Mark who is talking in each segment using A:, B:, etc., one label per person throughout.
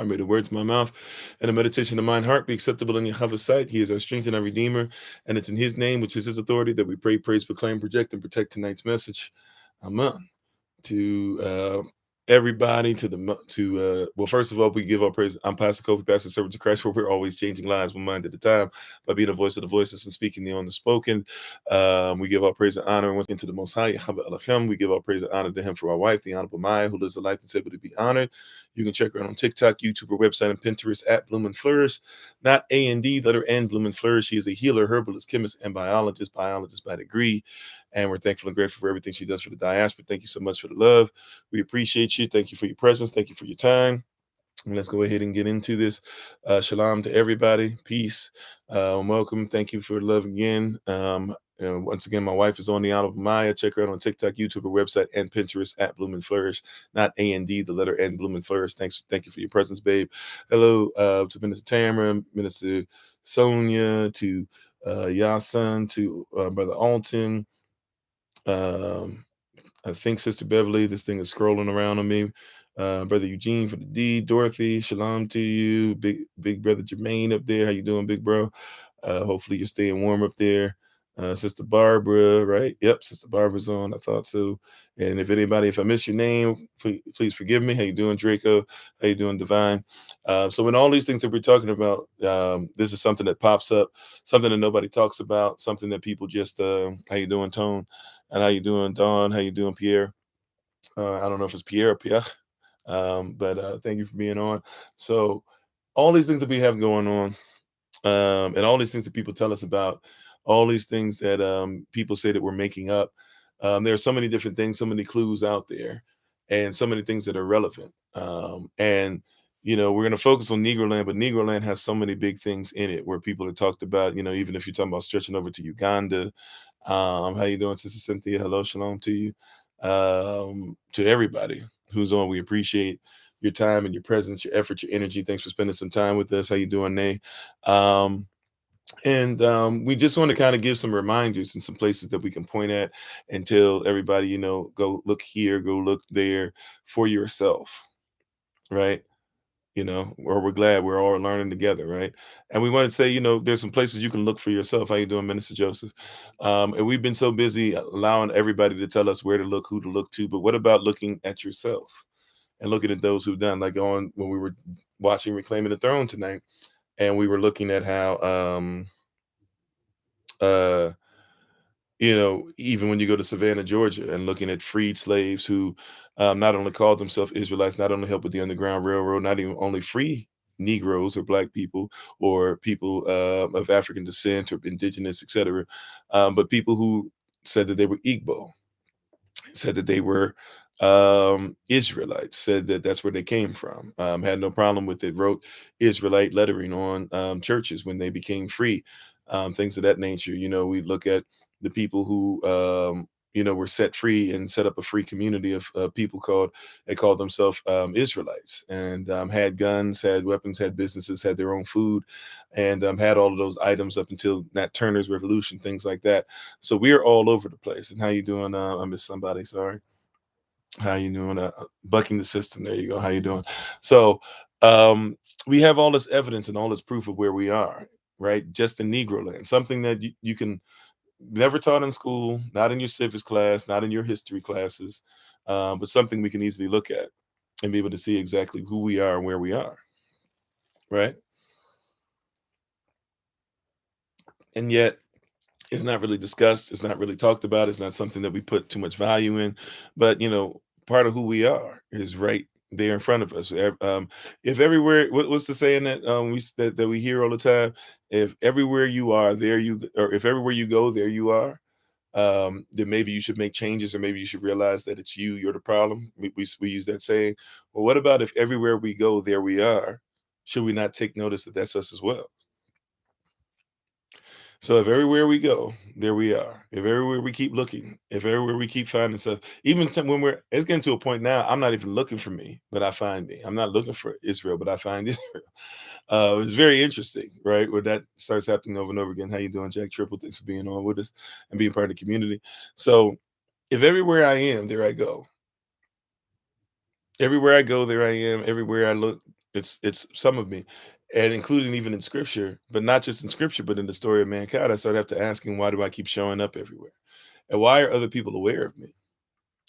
A: I made the words of my mouth and the meditation of mine heart be acceptable in Yahweh's sight. He is our strength and our redeemer. And it's in his name, which is his authority, that we pray, praise, proclaim, project, and protect tonight's message. Amen. To everybody, well, first of all, we give our praise. I'm Pastor Kofi, Pastor Servant of Christ, where we're always changing lives one mind at a time by being the voice of the voiceless and speaking the unspoken. We give our praise and honor once again to the Most High, Yahweh Elohim. We give our praise and honor to him for our wife, the Honorable Maya, who lives a life that's able to be honored. You can check her out on TikTok, YouTube, or website, and Pinterest at Bloom and Flourish. Not A&D, letter N, Bloom and Flourish. She is a healer, herbalist, chemist, and biologist by degree. And we're thankful and grateful for everything she does for the diaspora. Thank you so much for the love. We appreciate you. Thank you for your presence. Thank you for your time. And let's go ahead and get into this. Shalom to everybody. Peace. Welcome. Thank you for the love again. Once again, my wife is on the Honorable Maya. Check her out on TikTok, YouTube, her website, and Pinterest at Bloom and Flourish. Not A&D, the letter N, Bloom and Flourish. Thank you for your presence, babe. Hello to Minister Tamara, Minister Sonia, to Yasin, to Brother Alton. I think Sister Beverly, this thing is scrolling around on me. Brother Eugene for the D, Dorothy, shalom to you. Big brother Jermaine up there. How you doing, big bro? Hopefully you're staying warm up there. Sister Barbara, right? Yep, Sister Barbara's on. I thought so. And if I miss your name, please forgive me. How you doing, Draco? How you doing, Divine? So in all these things that we're talking about, this is something that pops up, something that nobody talks about, something that people just, how you doing, Tone? And how you doing, Dawn? How you doing, Pierre? I don't know if it's Pierre or Pierre, but thank you for being on. So all these things that we have going on, and all these things that people tell us about, all these things that people say that we're making up, there are so many different things, so many clues out there, and so many things that are relevant. And we're going to focus on Negroland, but Negroland has so many big things in it where people have talked about, even if you're talking about stretching over to Uganda. How you doing, Sister Cynthia? Hello, shalom to you. To everybody who's on, we appreciate your time and your presence, your effort, your energy. Thanks for spending some time with us. How you doing, Nay? And we just want to kind of give some reminders and some places that we can point at and tell everybody, go look here, go look there for yourself, right? Or we're glad we're all learning together, right? And we want to say, there's some places you can look for yourself. How you doing, Minister Joseph? And we've been so busy allowing everybody to tell us where to look, who to look to. But what about looking at yourself and looking at those who've done? Like when we were watching Reclaiming the Throne tonight, and we were looking at how, even when you go to Savannah, Georgia, and looking at freed slaves who not only called themselves Israelites, not only helped with the Underground Railroad, not even only free Negroes or Black people or people of African descent or indigenous, etc., but people who said that they were Igbo, said that they were Israelites, said that that's where they came from, had no problem with it, wrote Israelite lettering on churches when they became free, things of that nature. We look at the people who, were set free and set up a free community of people they called themselves Israelites, and had guns, had weapons, had businesses, had their own food, and had all of those items up until Nat Turner's revolution, things like that. So we're all over the place. And how you doing? I missed somebody. Sorry. How you doing? Bucking the system. There you go. How you doing? So we have all this evidence and all this proof of where we are, right? Just in Negroland, something that you can never taught in school, not in your civics class, not in your history classes, but something we can easily look at and be able to see exactly who we are and where we are, right? And yet it's not really discussed. It's not really talked about. It's not something that we put too much value in. But part of who we are is right there in front of us. If everywhere, what's the saying that that we hear all the time? If everywhere you are, or if everywhere you go, there you are. Then maybe you should make changes, or maybe you should realize that it's you're the problem. We use that saying. Well, what about if everywhere we go, there we are? Should we not take notice that that's us as well? So if everywhere we go, there we are. If everywhere we keep looking, if everywhere we keep finding stuff, even when it's getting to a point now, I'm not even looking for me, but I find me. I'm not looking for Israel, but I find Israel. It's very interesting, right? Where that starts happening over and over again. How you doing, Jack Triple? Thanks for being on with us and being part of the community. So if everywhere I am, there I go. Everywhere I go, there I am. Everywhere I look, It's some of me, and including even in scripture, but not just in scripture, but in the story of mankind. I started have to asking, why do I keep showing up everywhere? And why are other people aware of me?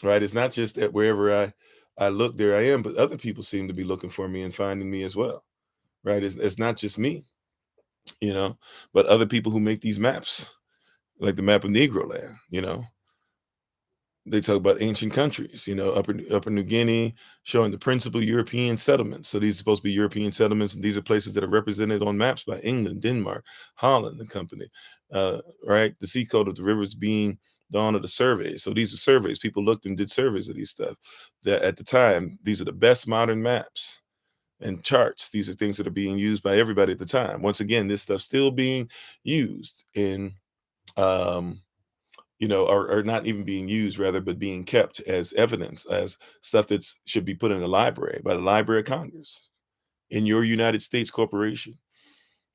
A: Right? It's not just that wherever I look, there I am, but other people seem to be looking for me and finding me as well. Right? It's not just me, you know, but other people who make these maps, like the map of Negroland, you know. They talk about ancient countries, you know, Upper New Guinea, showing the principal European settlements. So these are supposed to be European settlements, and these are places that are represented on maps by England, Denmark, Holland, and company. Right, the sea code of the rivers being dawn of the surveys. So these are surveys. People looked and did surveys of these stuff. That at the time, these are the best modern maps and charts. These are things that are being used by everybody at the time. Once again, this stuff still being used in um, or not even being used rather, but being kept as evidence, as stuff that should be put in the library by the Library of Congress in your United States corporation.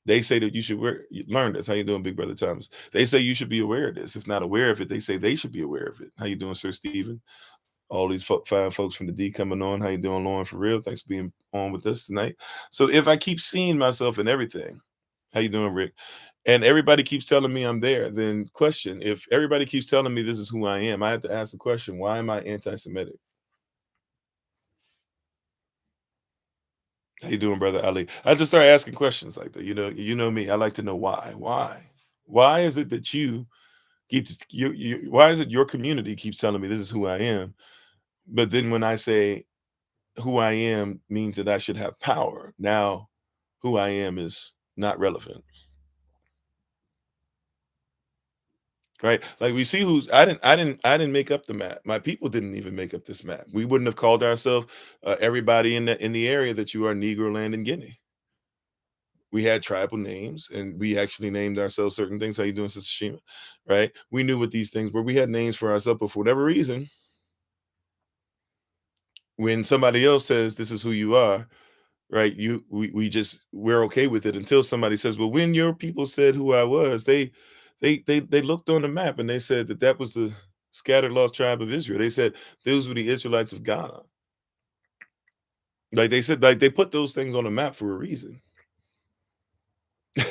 A: They say that you should learn this. How you doing, Big Brother Thomas? They say you should be aware of this. If not aware of it, they say they should be aware of it. How you doing, Sir Stephen? All these fine folks from the D coming on. How you doing, Lauren? For real, thanks for being on with us tonight. So if I keep seeing myself in everything, how you doing, Rick? And everybody keeps telling me I'm there, then question, if everybody keeps telling me this is who I am, I have to ask the question, why am I anti-Semitic? How you doing, brother Ali? I just start asking questions like that. You know me. I like to know why. Why is it that you keep why is it your community keeps telling me this is who I am? But then when I say who I am means that I should have power. Now who I am is not relevant. Right? Like we see who's I didn't make up the map. My people didn't even make up this map. We wouldn't have called ourselves everybody in the area that you are Negroland and Guinea. We had tribal names and we actually named ourselves certain things. How you doing, Sister Shima? Right? We knew what these things were. We had names for ourselves, but for whatever reason, when somebody else says this is who you are, right? We're okay with it until somebody says, well, when your people said who I was, they looked on the map and they said that that was the scattered lost tribe of Israel. They said those were the Israelites of Ghana. Like they said, like they put those things on the map for a reason.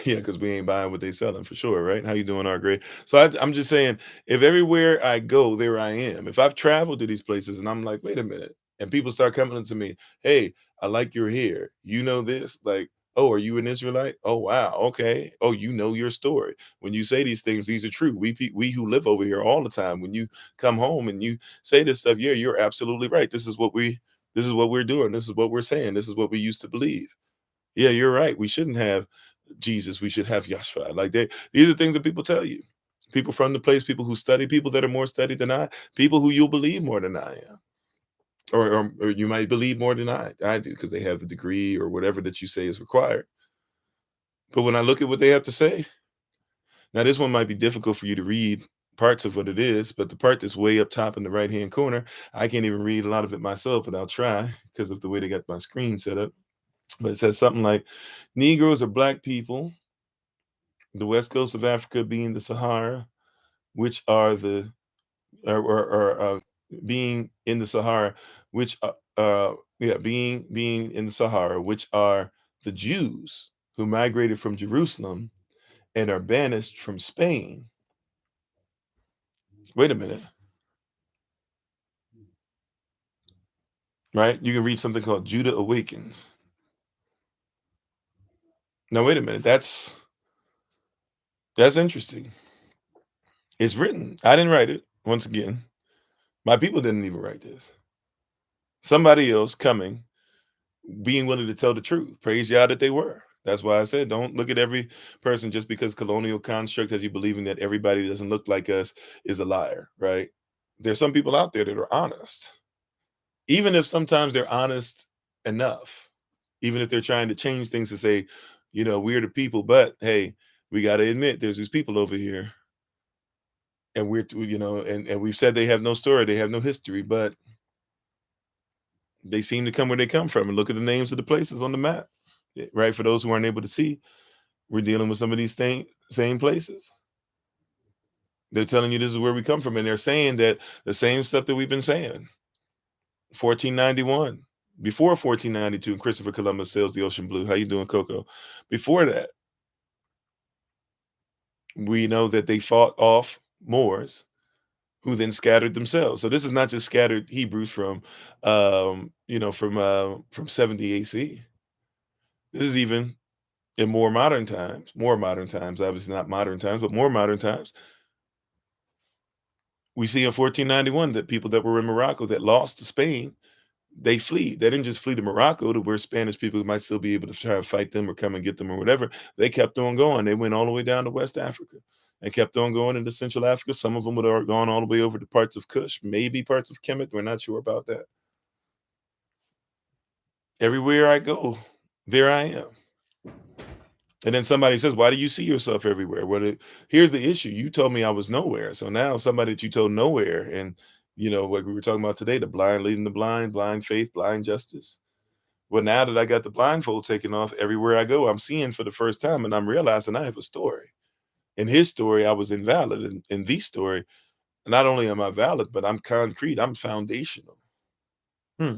A: Yeah, because we ain't buying what they selling for sure, right? How you doing, our great? So I'm just saying, if everywhere I go, there I am. If I've traveled to these places and I'm like, wait a minute, and people start coming to me, hey, I like your hair. You know this? Like, oh, are you an Israelite? Oh, wow, okay. Oh, you know your story. When you say these things, these are true. We who live over here all the time. When you come home and you say this stuff, yeah, you're absolutely right. This is what we're doing. This is what we're saying. This is what we used to believe. Yeah, you're right. We shouldn't have Jesus, we should have Yahshua. Like these are things that people tell you. People from the place, people who study, people that are more studied than I, people who you'll believe more than I am. Or you might believe more than I do because they have the degree or whatever that you say is required. But when I look at what they have to say, now this one might be difficult for you to read parts of what it is, but the part that's way up top in the right hand corner, I can't even read a lot of it myself, but I'll try because of the way they got my screen set up. But it says something like Negroes are black people, the west coast of Africa being the Sahara, which are the being in the Sahara, which being in the Sahara, which are the Jews who migrated from Jerusalem and are banished from Spain. Wait a minute, right? You can read something called Judah Awakens. Now wait a minute, that's interesting. It's written. I didn't write it. Once again, my people didn't even write this. Somebody else coming being willing to tell the truth. Praise Yah that they were. That's why I said don't look at every person just because colonial construct has you believing that everybody that doesn't look like us is a liar, right? There's some people out there that are honest. Even if sometimes they're honest enough, even if they're trying to change things to say, we're the people, but hey, we got to admit there's these people over here and and we've said they have no story, they have no history, but they seem to come where they come from and look at the names of the places on the map. Right? For those who aren't able to see, we're dealing with some of these same places. They're telling you this is where we come from, and they're saying that the same stuff that we've been saying. 1491. Before 1492, and Christopher Columbus sails the ocean blue. How you doing, Coco? Before that, we know that they fought off Moors, who then scattered themselves. So this is not just scattered Hebrews from 70 AC. This is even in more modern times, obviously not modern times, but more modern times. We see in 1491 that people that were in Morocco that lost to Spain, they flee. They didn't just flee to Morocco to where Spanish people might still be able to try and fight them or come and get them or whatever. They kept on going. They went all the way down to West Africa and kept on going into Central Africa. Some of them would have gone all the way over to parts of Kush, maybe parts of Kemet. We're not sure about that. Everywhere I go, there I am. And then somebody says, "Why do you see yourself everywhere?" Well, here's the issue. You told me I was nowhere. So now somebody that you told nowhere, and like we were talking about today, the blind leading the blind faith, blind justice. Well, now that I got the blindfold taken off, everywhere I go, I'm seeing for the first time, and I'm realizing I have a story. In his story, I was invalid. In the story, not only am I valid, but I'm concrete. I'm foundational. Hmm.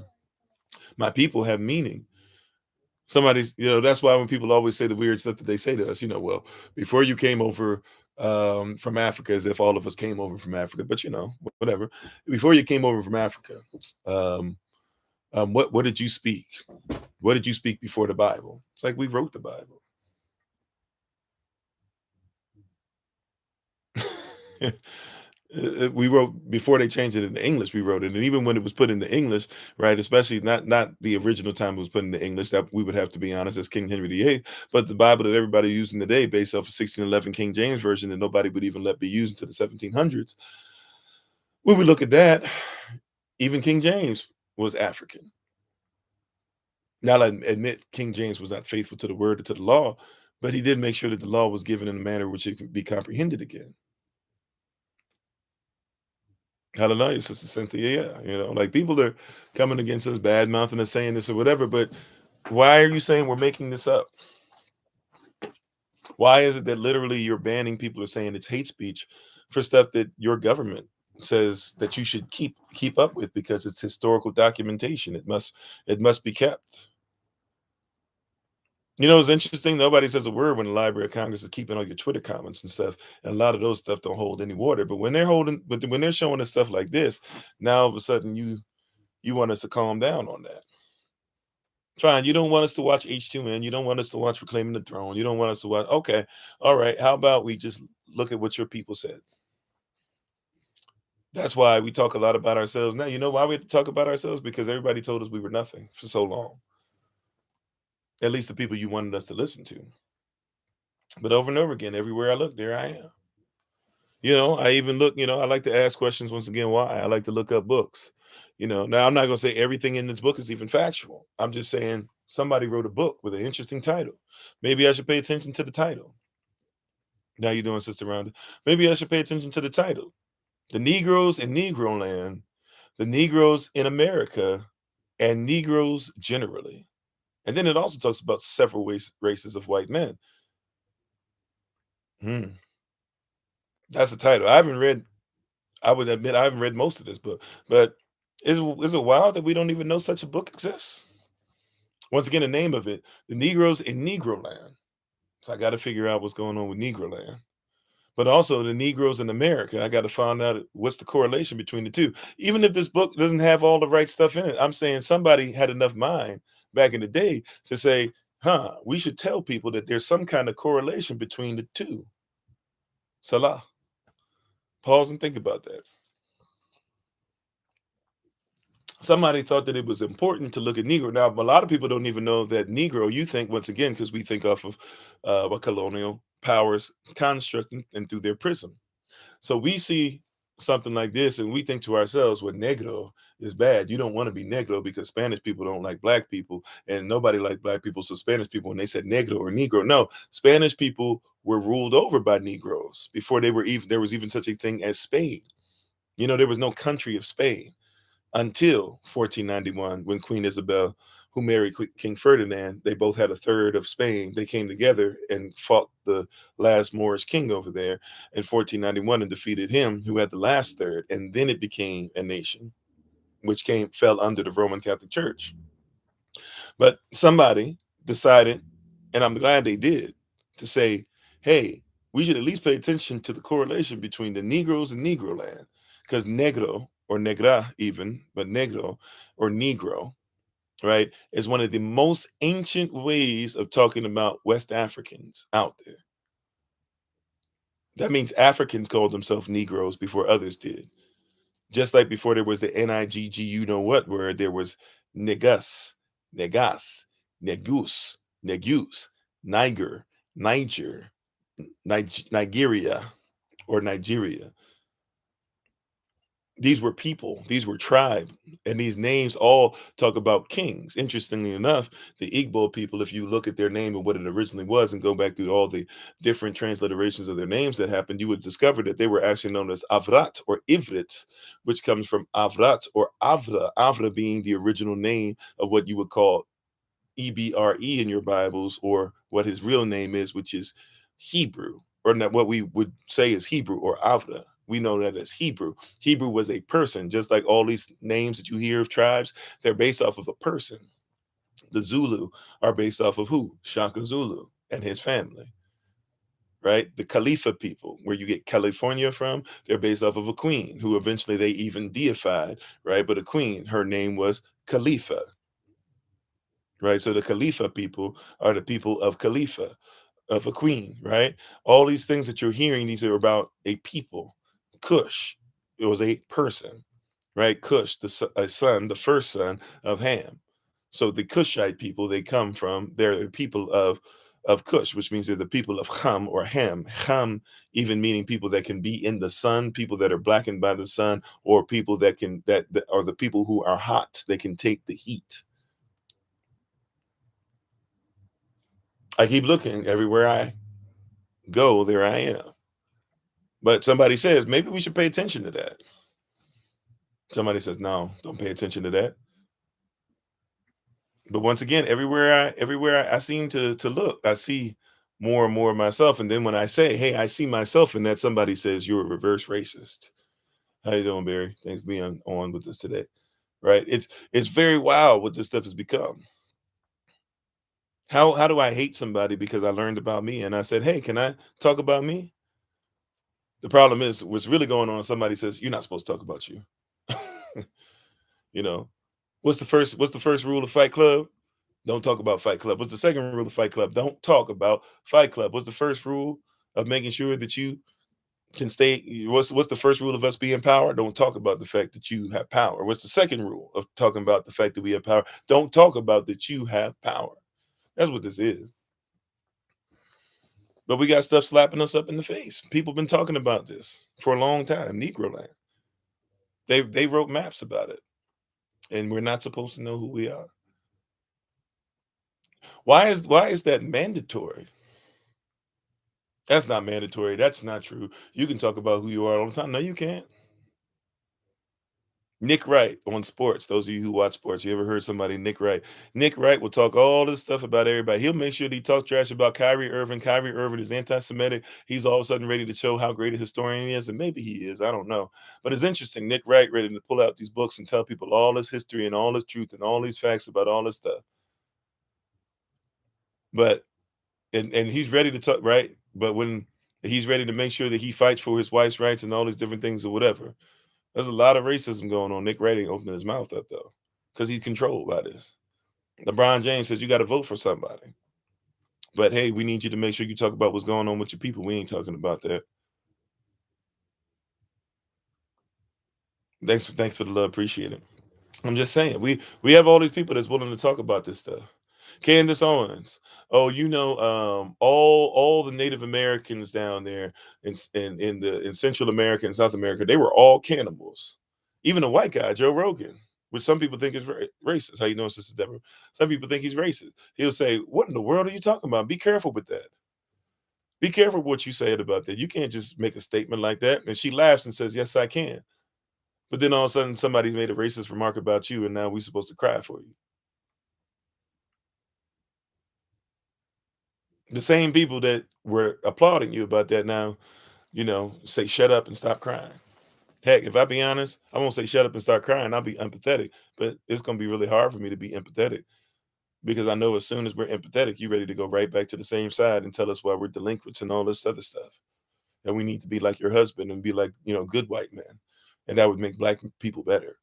A: My people have meaning. That's why when people always say the weird stuff that they say to us, well, before you came over from Africa, as if all of us came over from Africa, but whatever. Before you came over from Africa, um, what did you speak? What did you speak before the Bible? It's like we wrote the Bible. We wrote before they changed it into English. We wrote it, and even when it was put into English, right? Especially not the original time it was put into English. That we would have to be honest, as King Henry VIII. But the Bible that everybody using today, based off of 1611 King James version, that nobody would even let be used until the 1700s. When we look at that, even King James was African. Now, I admit King James was not faithful to the word or to the law, but he did make sure that the law was given in a manner which it could be comprehended again. Hallelujah, Sister Cynthia. Yeah, like people are coming against us, bad mouthing us, saying this or whatever. But why are you saying we're making this up? Why is it that literally you're banning people or saying it's hate speech for stuff that your government says that you should keep up with because it's historical documentation? It must be kept. It's interesting. Nobody says a word when the Library of Congress is keeping all your Twitter comments and stuff, and a lot of those stuff don't hold any water. But when they're showing us stuff like this, now all of a sudden you want us to calm down on that. Fine, you don't want us to watch H2N. You don't want us to watch Reclaiming the Throne. You don't want us to watch. Okay, all right. How about we just look at what your people said? That's why we talk a lot about ourselves now. You know why we have to talk about ourselves? Because everybody told us we were nothing for so long. At least the people you wanted us to listen to. But over and over again, everywhere I look, there I am. I even look, I like to ask questions once again, why? I like to look up books. Now I'm not going to say everything in this book is even factual. I'm just saying somebody wrote a book with an interesting title. Maybe I should pay attention to the title. Now you doing, Sister Rhonda? Maybe I should pay attention to the title. The Negroes in Negroland, the Negroes in America, and Negroes generally. And then it also talks about several races of white men. That's the title. I would admit I haven't read most of this book, but is it wild that we don't even know such a book exists? Once again, the name of it, The Negroes in Negroland. So I got to figure out what's going on with Negroland. But also the Negroes in America. I got to find out what's the correlation between the two. Even if this book doesn't have all the right stuff in it, I'm saying somebody had enough mind back in the day to say, we should tell people that there's some kind of correlation between the two. Salah. Pause and think about that. Somebody thought that it was important to look at Negro. Now, a lot of people don't even know that Negro, you think, once again, because we think off of a colonial powers construct and through their prism. So we see something like this and we think to ourselves, well, Negro is bad. You don't want to be Negro because Spanish people don't like black people and nobody liked black people. So Spanish people, when they said Negro or Negro, no, Spanish people were ruled over by Negroes before there was even such a thing as Spain. There was no country of Spain until 1491, when Queen Isabel, who married King Ferdinand, they both had a third of Spain. They came together and fought the last Moorish king over there in 1491 and defeated him, who had the last third. And then it became a nation, which fell under the Roman Catholic Church. But somebody decided, and I'm glad they did, to say, hey, we should at least pay attention to the correlation between the Negroes and Negroland. Because Negro, or Negra even, but Negro or Negro, right, is one of the most ancient ways of talking about West Africans out there. That means Africans called themselves Negroes before others did. Just like before there was the Nigg, you know what word, there was negus, negas, negus, negus, Niger, Niger, Nigeria, or Nigeria. These were people, these were tribe, and these names all talk about kings. Interestingly enough, the Igbo people, if you look at their name and what it originally was and go back through all the different transliterations of their names that happened, you would discover that they were actually known as Avrat or Ivrit, which comes from Avrat or Avra, Avra being the original name of what you would call EBRE in your Bibles, or what his real name is, which is Hebrew, or not what we would say is Hebrew or Avra. We know that as Hebrew. Hebrew was a person, just like all these names that you hear of tribes, they're based off of a person. The Zulu are based off of who? Shaka Zulu and his family, right? The Khalifa people, where you get California from, they're based off of a queen who eventually they even deified, right? But a queen, her name was Khalifa, right? So the Khalifa people are the people of Khalifa, of a queen, right? All these things that you're hearing, these are about a people. Cush, it was a person, right? Cush, a son, the first son of Ham. So the Cushite people, they come from, they're the people of Cush, which means they're the people of Ham or Ham. Ham even meaning people that can be in the sun, people that are blackened by the sun, or people that are the people who are hot, they can take the heat. I keep looking everywhere I go, there I am. But somebody says, maybe we should pay attention to that. Somebody says, no, don't pay attention to that. But once again, everywhere I seem to look, I see more and more of myself. And then when I say, hey, I see myself in that, somebody says you're a reverse racist. How you doing, Barry? Thanks for being on with us today. Right? It's very wild what this stuff has become. How do I hate somebody because I learned about me and I said, hey, can I talk about me? The problem is what's really going on. Somebody says, you're not supposed to talk about you. You know, what's the first rule of Fight Club? Don't talk about Fight Club. What's the second rule of Fight Club? Don't talk about Fight Club. What's the first rule of making sure that you can stay? What's the first rule of us being power? Don't talk about the fact that you have power. What's the second rule of talking about the fact that we have power? Don't talk about that you have power. That's what this is. But we got stuff slapping us up in the face. People been talking about this for a long time. Negroland. They wrote maps about it, and we're not supposed to know who we are. Why is that mandatory? That's not mandatory. That's not true. You can talk about who you are all the time. No, you can't. Nick Wright on sports. Those of you who watch sports, you ever heard somebody Nick Wright? Nick Wright will talk all this stuff about everybody. He'll make sure that he talks trash about Kyrie Irving. Kyrie Irving is anti-Semitic. He's all of a sudden ready to show how great a historian he is, and maybe he is. I don't know. But it's interesting. Nick Wright ready to pull out these books and tell people all this history and all this truth and all these facts about all this stuff. But and he's ready to talk, right? But when he's ready to make sure that he fights for his wife's rights and all these different things or whatever, there's a lot of racism going on. Nick Wright ain't opening his mouth up though, because he's controlled by this. LeBron James says you got to vote for somebody, but hey, we need you to make sure you talk about what's going on with your people. We ain't talking about that. Thanks for the love, appreciate it. I'm just saying, we have all these people that's willing to talk about this stuff. Candace Owens. Oh, all the Native Americans down there in Central America and South America, they were all cannibals. Even a white guy, Joe Rogan, which some people think is racist. How you know, Sister Deborah? Some people think he's racist. He'll say, "What in the world are you talking about? Be careful with that. Be careful what you said about that. You can't just make a statement like that." And she laughs and says, "Yes, I can." But then all of a sudden, somebody's made a racist remark about you, and now we're supposed to cry for you. The same people that were applauding you about that now, say shut up and stop crying. Heck, if I be honest, I won't say shut up and start crying. I'll be empathetic, but it's gonna be really hard for me to be empathetic because I know as soon as we're empathetic, you're ready to go right back to the same side and tell us why we're delinquents and all this other stuff. And we need to be like your husband and be like, good white men. And that would make black people better.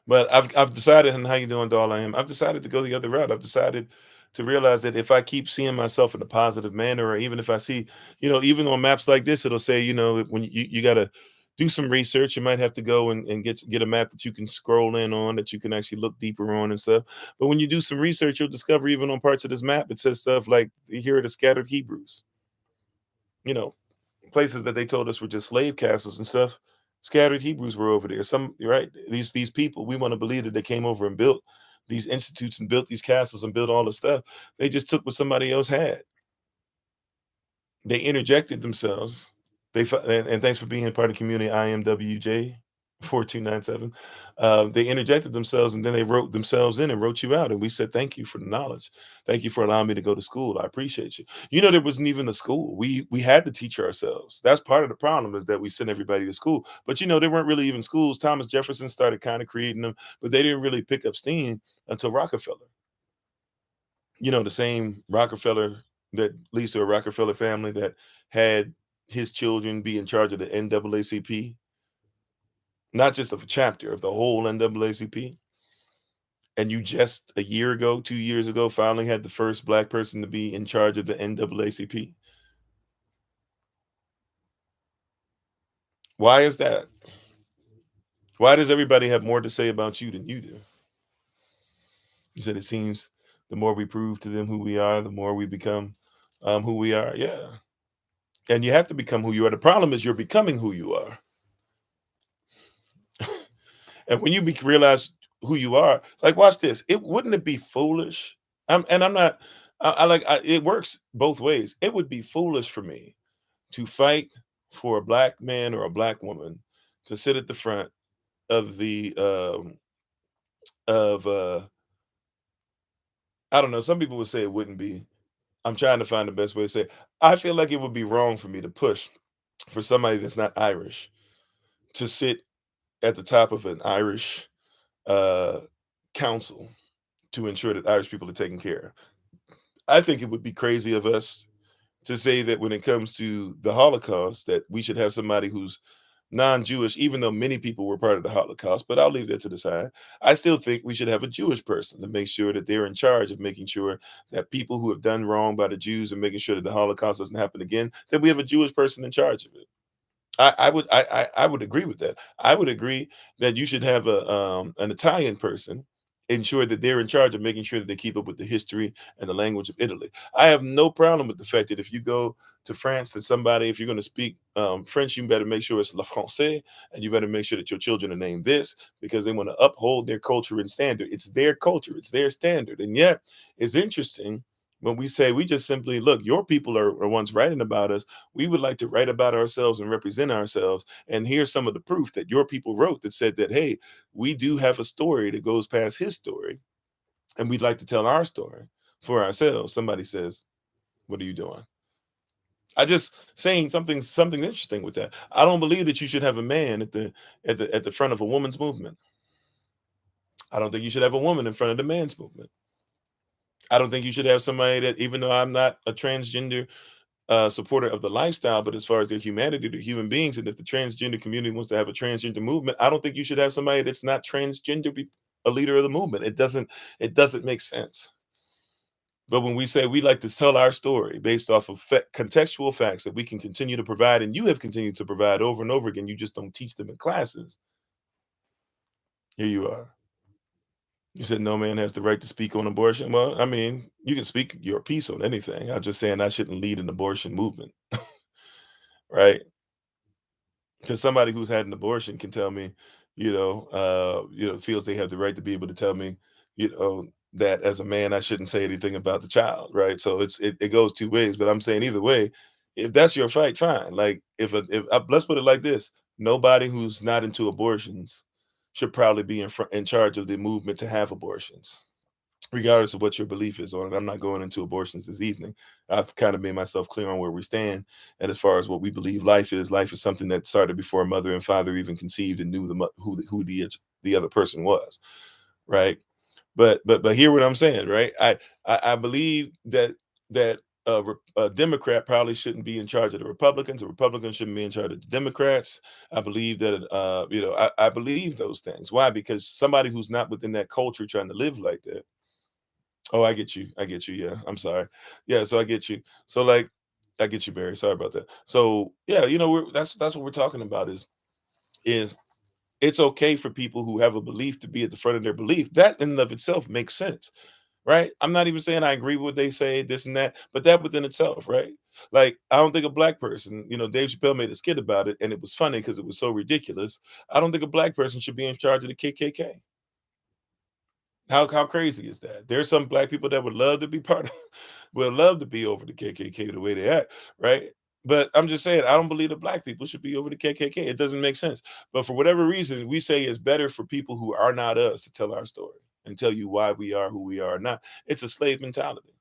A: But I've decided, and how you doing, doll? I've decided to go the other route. I've decided to realize that if I keep seeing myself in a positive manner, or even if I see, even on maps like this, it'll say, when you got to do some research, you might have to go and get a map that you can scroll in on, that you can actually look deeper on and stuff. But when you do some research, you'll discover even on parts of this map, it says stuff like, here are the scattered Hebrews. You know, places that they told us were just slave castles and stuff. Scattered Hebrews were over there. Some, right? These people, we want to believe that they came over and built these institutes and built these castles and built all the stuff. They just took what somebody else had. They interjected themselves. And thanks for being a part of the community, IMWJ 4297. They interjected themselves, and then they wrote themselves in and wrote you out. And we said, thank you for the knowledge. Thank you for allowing me to go to school. I appreciate you. There wasn't even a school. We had to teach ourselves. That's part of the problem, is that we send everybody to school. But there weren't really even schools. Thomas Jefferson started kind of creating them, but they didn't really pick up steam until Rockefeller. The same Rockefeller that leads to a Rockefeller family that had his children be in charge of the NAACP, not just of a chapter, of the whole NAACP. And you just a year ago, 2 years ago, finally had the first black person to be in charge of the NAACP. Why is that? Why does everybody have more to say about you than you do? You said it seems the more we prove to them who we are, the more we become who we are. Yeah. And you have to become who you are. The problem is you're becoming who you are. And when you realize who you are, like, watch this. Wouldn't it be foolish? I'm not. It works both ways. It would be foolish for me to fight for a black man or a black woman to sit at the front of the of I don't know. Some people would say it wouldn't be. I'm trying to find the best way to say it. I feel like it would be wrong for me to push for somebody that's not Irish to sit at the top of an Irish uh, council to ensure that Irish people are taken care of. I think it would be crazy of us to say that when it comes to the Holocaust, that we should have somebody who's non-Jewish, even though many people were part of the Holocaust. But I'll leave that to the side. I still think we should have a Jewish person to make sure that they're in charge of making sure that people who have done wrong by the Jews and making sure that the Holocaust doesn't happen again, that we have a Jewish person in charge of it. I would agree with that. I would agree that you should have an Italian person ensure that they're in charge of making sure that they keep up with the history and the language of Italy. I have no problem with the fact that if you go to France, that somebody, if you're going to speak French, you better make sure it's le français, and you better make sure that your children are named this, because they want to uphold their culture and standard. It's their culture, it's their standard. And yet, it's interesting when we say, we just simply, look, your people are ones writing about us. We would like to write about ourselves and represent ourselves. And here's some of the proof that your people wrote that said that, hey, we do have a story that goes past his story, and we'd like to tell our story for ourselves. Somebody says, what are you doing? I just saying something interesting with that. I don't believe that you should have a man at the front of a woman's movement. I don't think you should have a woman in front of the man's movement. I don't think you should have somebody that, even though I'm not a transgender supporter of the lifestyle, but as far as their humanity, they're human beings. And if the transgender community wants to have a transgender movement, I don't think you should have somebody that's not transgender be a leader of the movement. It doesn't make sense. But when we say we like to tell our story based off of contextual facts that we can continue to provide, and you have continued to provide over and over again, you just don't teach them in classes. Here you are. You said no man has the right to speak on abortion. Well, I mean, you can speak your piece on anything. I'm just saying I shouldn't lead an abortion movement, right? Because somebody who's had an abortion can tell me, feels they have the right to be able to tell me, that as a man I shouldn't say anything about the child, right? So it goes two ways. But I'm saying either way, if that's your fight, fine. Like, let's put it like this: nobody who's not into abortions should probably be in charge of the movement to have abortions, regardless of what your belief is on it. I'm not going into abortions this evening. I've kind of made myself clear on where we stand. And as far as what we believe life is something that started before mother and father even conceived and knew who the other person was. right? But hear what I'm saying, right? I believe that a Democrat probably shouldn't be in charge of the Republicans. The Republicans shouldn't be in charge of the Democrats. I believe that I believe those things. Why? Because somebody who's not within that culture trying to live like that. Oh, I get you. I get you. Yeah, I'm sorry. Yeah, so I get you. So like, I get you, Barry. Sorry about that. So yeah, that's what we're talking about is it's okay for people who have a belief to be at the front of their belief. That in and of itself makes sense, right? I'm not even saying I agree with what they say, this and that, but that within itself, right? Like, I don't think a black person, Dave Chappelle made a skit about it, and it was funny because it was so ridiculous. I don't think a black person should be in charge of the KKK. How crazy is that? There's some black people that would love to be part of, would love to be over the KKK the way they act, right? But I'm just saying, I don't believe that black people should be over the KKK. It doesn't make sense. But for whatever reason, we say it's better for people who are not us to tell our story and tell you why we are who we are not. It's a slave mentality.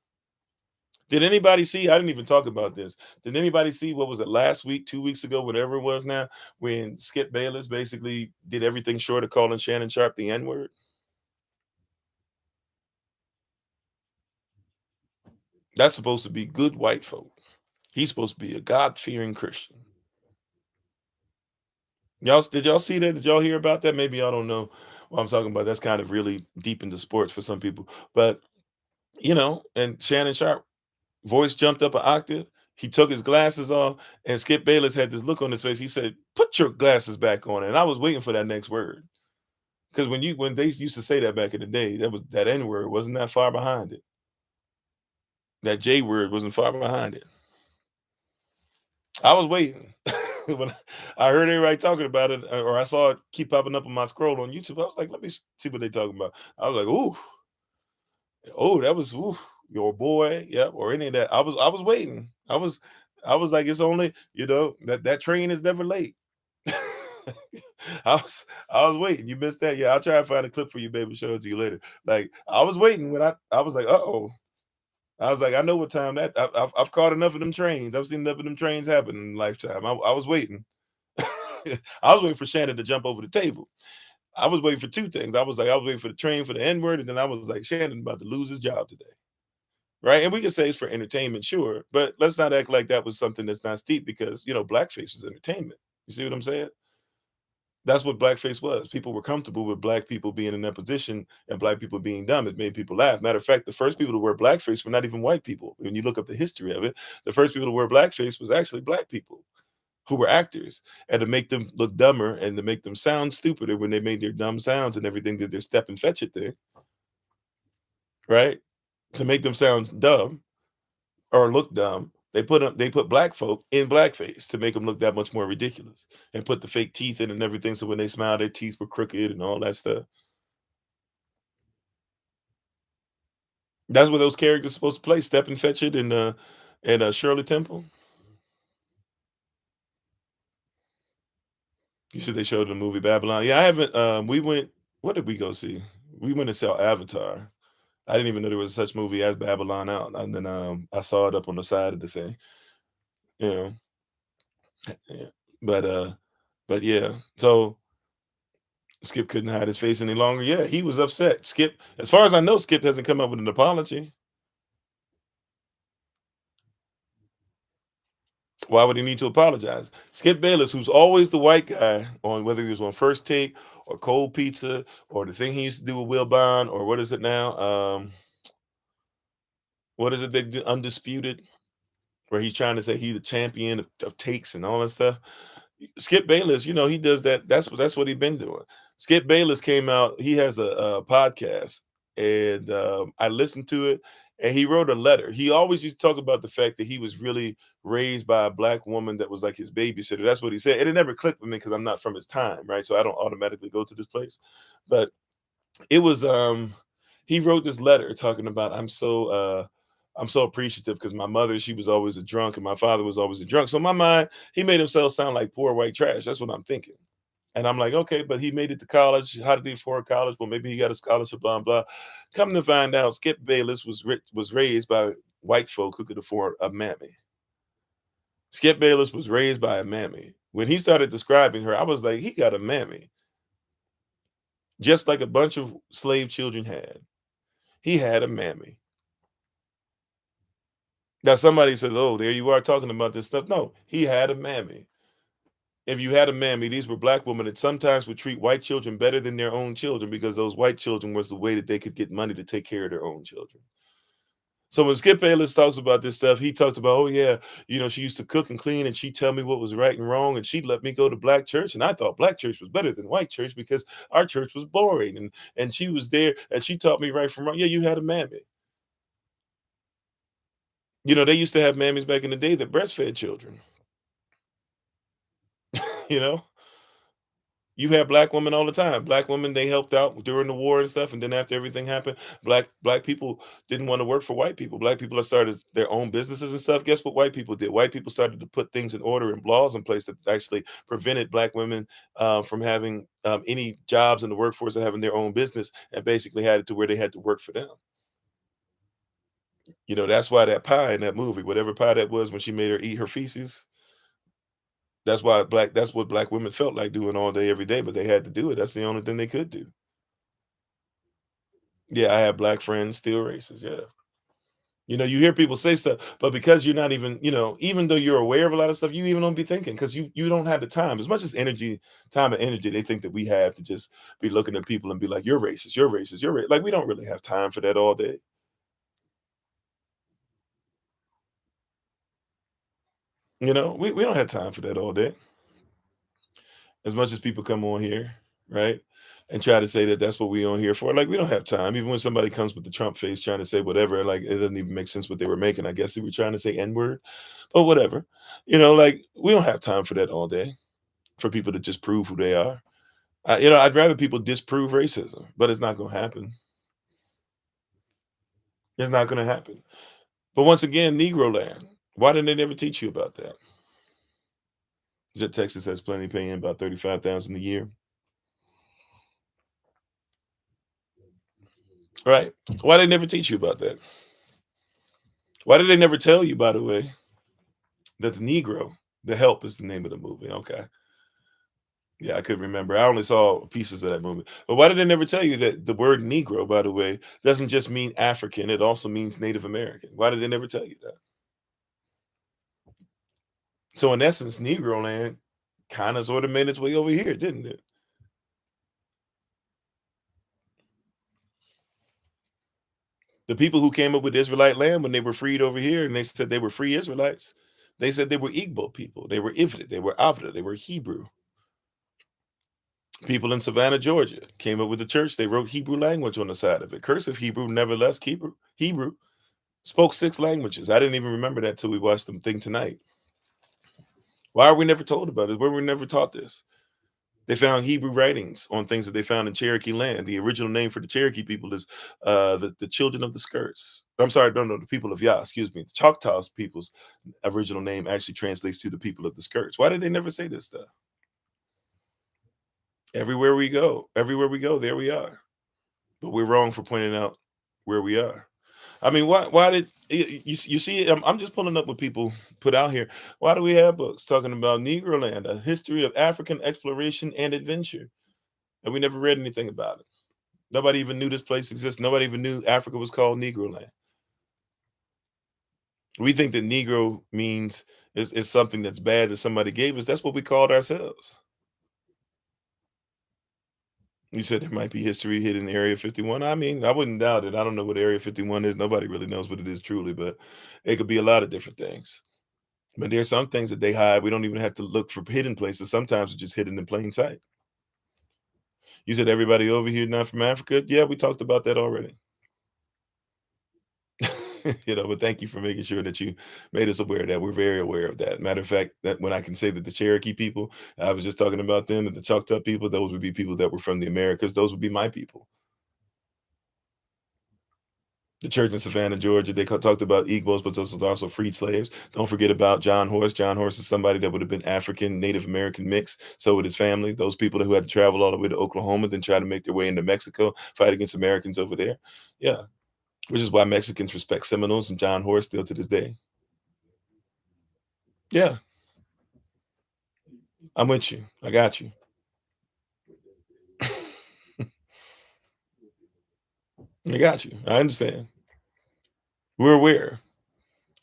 A: Did anybody see? I didn't even talk about this. Did anybody see what was it last week, 2 weeks ago, whatever it was now, when Skip Bayless basically did everything short of calling Shannon Sharp the N word? That's supposed to be good white folk. He's supposed to be a God fearing Christian. Did y'all see that? Did y'all hear about that? Maybe y'all don't know what I'm talking about. That's kind of really deep into sports for some people. But and Shannon Sharp voice jumped up an octave. He took his glasses off, and Skip Bayless had this look on his face. He said, "Put your glasses back on." And I was waiting for that next word. Because when they used to say that back in the day, that N word wasn't that far behind it. That J word wasn't far behind it. I was waiting. When I heard everybody talking about it, or I saw it keep popping up on my scroll on YouTube, I was like, let me see what they talking about. I was like, ooh, oh, that was ooh, your boy, yep, or any of that. I was waiting. I was like, it's only, that train is never late. I was waiting. You missed that? Yeah, I'll try and find a clip for you, baby. Show it to you later. Like, I was waiting when I was like, uh-oh. I was like, I know what time that I've caught enough of them trains. I've seen enough of them trains happen in lifetime. I was waiting. I was waiting for Shannon to jump over the table. I was waiting for two things. I was waiting for the train for the N word, and then I was like, Shannon about to lose his job today. Right. And we can say it's for entertainment, sure. But let's not act like that was something that's not steep because, blackface is entertainment. You see what I'm saying? That's what blackface was. People were comfortable with black people being in that position and black people being dumb. It made people laugh. Matter of fact, the first people to wear blackface were not even white people. When you look up the history of it, the first people to wear blackface was actually black people who were actors, and to make them look dumber and to make them sound stupider when they made their dumb sounds and everything, did their step and fetch it thing, right? To make them sound dumb or look dumb, they put black folk in blackface to make them look that much more ridiculous, and put the fake teeth in and everything. So when they smiled, their teeth were crooked and all that stuff. That's what those characters supposed to play. Step and fetch it and Shirley Temple. You said they showed the movie Babylon. Yeah, I haven't. We went. What did we go see? We went to sell Avatar. I didn't even know there was such movie as Babylon out, and then I saw it up on the side of the thing. You know, yeah. But yeah. So Skip couldn't hide his face any longer. Yeah, he was upset. Skip, as far as I know, Skip hasn't come up with an apology. Why would he need to apologize? Skip Bayless, who's always the white guy on whether he was on First Take or Cold Pizza or the thing he used to do with Will Bond or what is it now? What is it they do? Undisputed, where he's trying to say he's the champion of takes and all that stuff. Skip Bayless, he does that. That's what he's been doing. Skip Bayless came out. He has a podcast, and I listened to it. And he wrote a letter. He always used to talk about the fact that he was really raised by a black woman that was like his babysitter. That's what he said. And it never clicked with me because I'm not from his time, right? So I don't automatically go to this place. But it was he wrote this letter talking about I'm so appreciative because my mother, she was always a drunk and my father was always a drunk. So in my mind, he made himself sound like poor white trash. That's what I'm thinking. And I'm like, okay, but he made it to college. How did he afford college? Well, maybe he got a scholarship, blah, blah. Come to find out, Skip Bayless was raised by white folk who could afford a mammy. Skip Bayless was raised by a mammy. When he started describing her, I was like, he got a mammy. just like a bunch of slave children had. He had a mammy. Now somebody says, "Oh, there you are talking about this stuff." No, he had a mammy. If you had a mammy, these were black women that sometimes would treat white children better than their own children because those white children was the way that they could get money to take care of their own children. So when Skip Bayless talks about this stuff, he talked about, oh yeah, she used to cook and clean, and she'd tell me what was right and wrong, and she'd let me go to black church, and I thought black church was better than white church because our church was boring, and she was there and she taught me right from wrong. Yeah, you had a mammy. They used to have mammies back in the day that breastfed children. You know, you had black women all the time. Black women, they helped out during the war and stuff, and then after everything happened, black people didn't want to work for white people. Black people have started their own businesses and stuff. Guess what white people did? White people started to put things in order and laws in place that actually prevented black women from having any jobs in the workforce and having their own business, and basically had it to where they had to work for them. That's why that pie in that movie, whatever pie that was when she made her eat her feces, that's what black women felt like doing all day, every day, but they had to do it. That's the only thing they could do. Yeah, I have black friends, still racist. Yeah. You hear people say stuff, but because you're not even, even though you're aware of a lot of stuff, you even don't be thinking because you don't have the time. As much as time and energy they think that we have to just be looking at people and be like, you're racist, you're racist, you're like we don't really have time for that all day. We don't have time for that all day. As much as people come on here, right? And try to say that that's what we on here for. Like we don't have time. Even when somebody comes with the Trump face trying to say whatever, like it doesn't even make sense what they were making. I guess they were trying to say N-word, but whatever. Like we don't have time for that all day for people to just prove who they are. I'd rather people disprove racism, but it's not going to happen. It's not going to happen. But once again, Negroland. Why didn't they never teach you about that? Is that Texas has plenty paying about 35,000 a year, right? Why they never teach you about that? Why did they never tell you, by the way, that the Negro, The Help is the name of the movie? Okay. Yeah, I could remember. I only saw pieces of that movie. But why did they never tell you that the word Negro, by the way, doesn't just mean African, it also means Native American? Why did they never tell you that? So in essence, Negroland kind of sort of made its way over here, didn't it? The people who came up with Israelite land when they were freed over here and they said they were free Israelites, they said they were Igbo people. They were Ivrit, they were Avda, they were Hebrew. People in Savannah, Georgia came up with the church. They wrote Hebrew language on the side of it. Cursive Hebrew, nevertheless, Hebrew. Spoke 6 languages. I didn't even remember that till we watched the thing tonight. Why are we never told about it? Where we never taught this? They found Hebrew writings on things that they found in Cherokee land. The original name for the Cherokee people is the children of the skirts. I'm sorry, no, the people of Yah, excuse me. The Choctaws people's original name actually translates to the people of the skirts. Why did they never say this stuff? Everywhere we go, there we are. But we're wrong for pointing out where we are. I mean, why did you see? I'm just pulling up what people put out here. Why do we have books talking about Negroland, a history of African exploration and adventure, and we never read anything about it? Nobody even knew this place exists. Nobody even knew Africa was called Negroland. We think that Negro means is something that's bad that somebody gave us. That's what we called ourselves. You said there might be history hidden in Area 51. I mean, I wouldn't doubt it. I don't know what Area 51 is. Nobody really knows what it is truly, but it could be a lot of different things. But there's some things that they hide. We don't even have to look for hidden places. Sometimes it's just hidden in plain sight. You said everybody over here not from Africa. Yeah, we talked about that already. But thank you for making sure that you made us aware that we're very aware of that. Matter of fact, that when I can say that the Cherokee people, I was just talking about them, and the Choctaw people, those would be people that were from the Americas. Those would be my people. The church in Savannah, Georgia, they talked about Igbos, but those are also freed slaves. Don't forget about John Horse. John Horse is somebody that would have been African, Native American mix. So with his family, those people who had to travel all the way to Oklahoma, then try to make their way into Mexico, fight against Americans over there. Yeah, which is why Mexicans respect Seminoles and John Horse still to this day. Yeah, I'm with you. I got you. I got you. I understand. We're aware,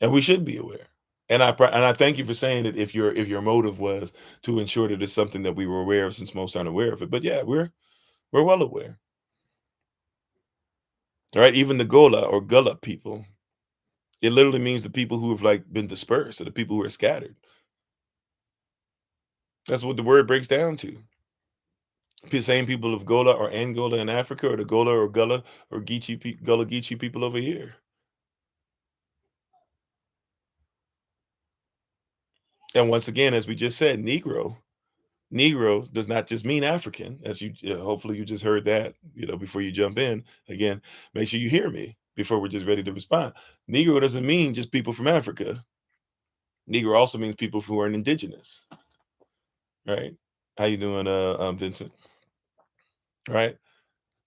A: and we should be aware. And I thank you for saying that if your motive was to ensure that it's something that we were aware of, since most aren't aware of it. But yeah, we're well aware. All right. Even the Gola or Gullah people, it literally means the people who have like been dispersed or the people who are scattered. That's what the word breaks down to. Same people of Gola or Angola in Africa, or the Gola or Gullah or Gullah Geechee people over here. And once again, as we just said, Negro does not just mean African, as you hopefully you just heard that, before you jump in. Again, make sure you hear me before we're just ready to respond. Negro doesn't mean just people from Africa. Negro also means people who are indigenous, right? How you doing, Vincent? Right?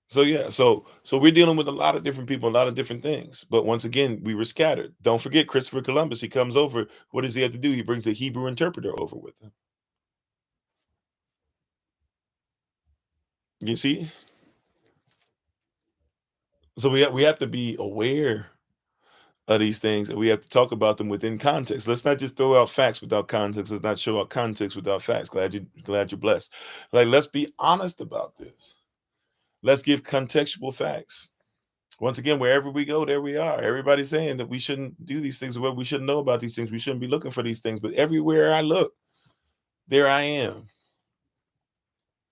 A: So yeah, so we're dealing with a lot of different people, a lot of different things. But once again, we were scattered. Don't forget Christopher Columbus. He comes over. What does he have to do? He brings a Hebrew interpreter over with him. You see? So we have to be aware of these things, and we have to talk about them within context. Let's not just throw out facts without context. Let's not show out context without facts. Glad you're blessed. Like, let's be honest about this. Let's give contextual facts. Once again, wherever we go, there we are. Everybody's saying that we shouldn't do these things, or we shouldn't know about these things. We shouldn't be looking for these things. But everywhere I look, there I am.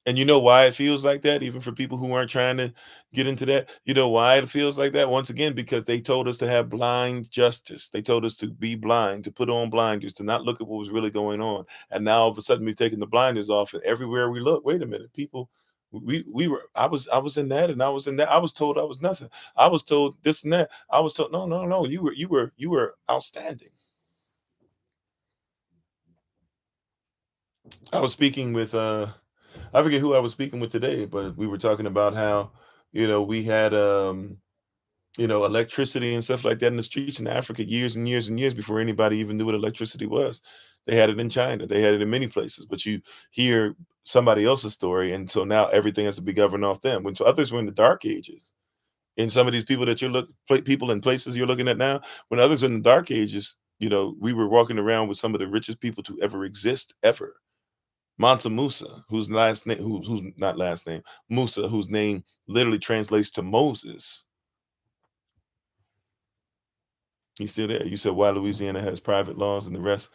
A: And you know why it feels like that, even for people who aren't trying to get into that? You know why it feels like that? Once again, because they told us to have blind justice. They told us to be blind, to put on blinders, to not look at what was really going on. And now all of a sudden we're taking the blinders off, and everywhere we look, wait a minute, people, we were I was in that, and I was in that. I was told I was nothing. I was told this and that. I was told no, no, no, you were outstanding. I was speaking with I forget who I was speaking with today, but we were talking about how, we had electricity and stuff like that in the streets in Africa years and years and years before anybody even knew what electricity was. They had it in China, they had it in many places, but you hear somebody else's story, and so now everything has to be governed off them. When others were in the dark ages, and some of these people that people and places you're looking at now, when others were in the dark ages, we were walking around with some of the richest people to ever exist ever. Mansa Musa, whose last name, who's not last name, Musa, whose name literally translates to Moses. He's still there. You said why Louisiana has private laws and the rest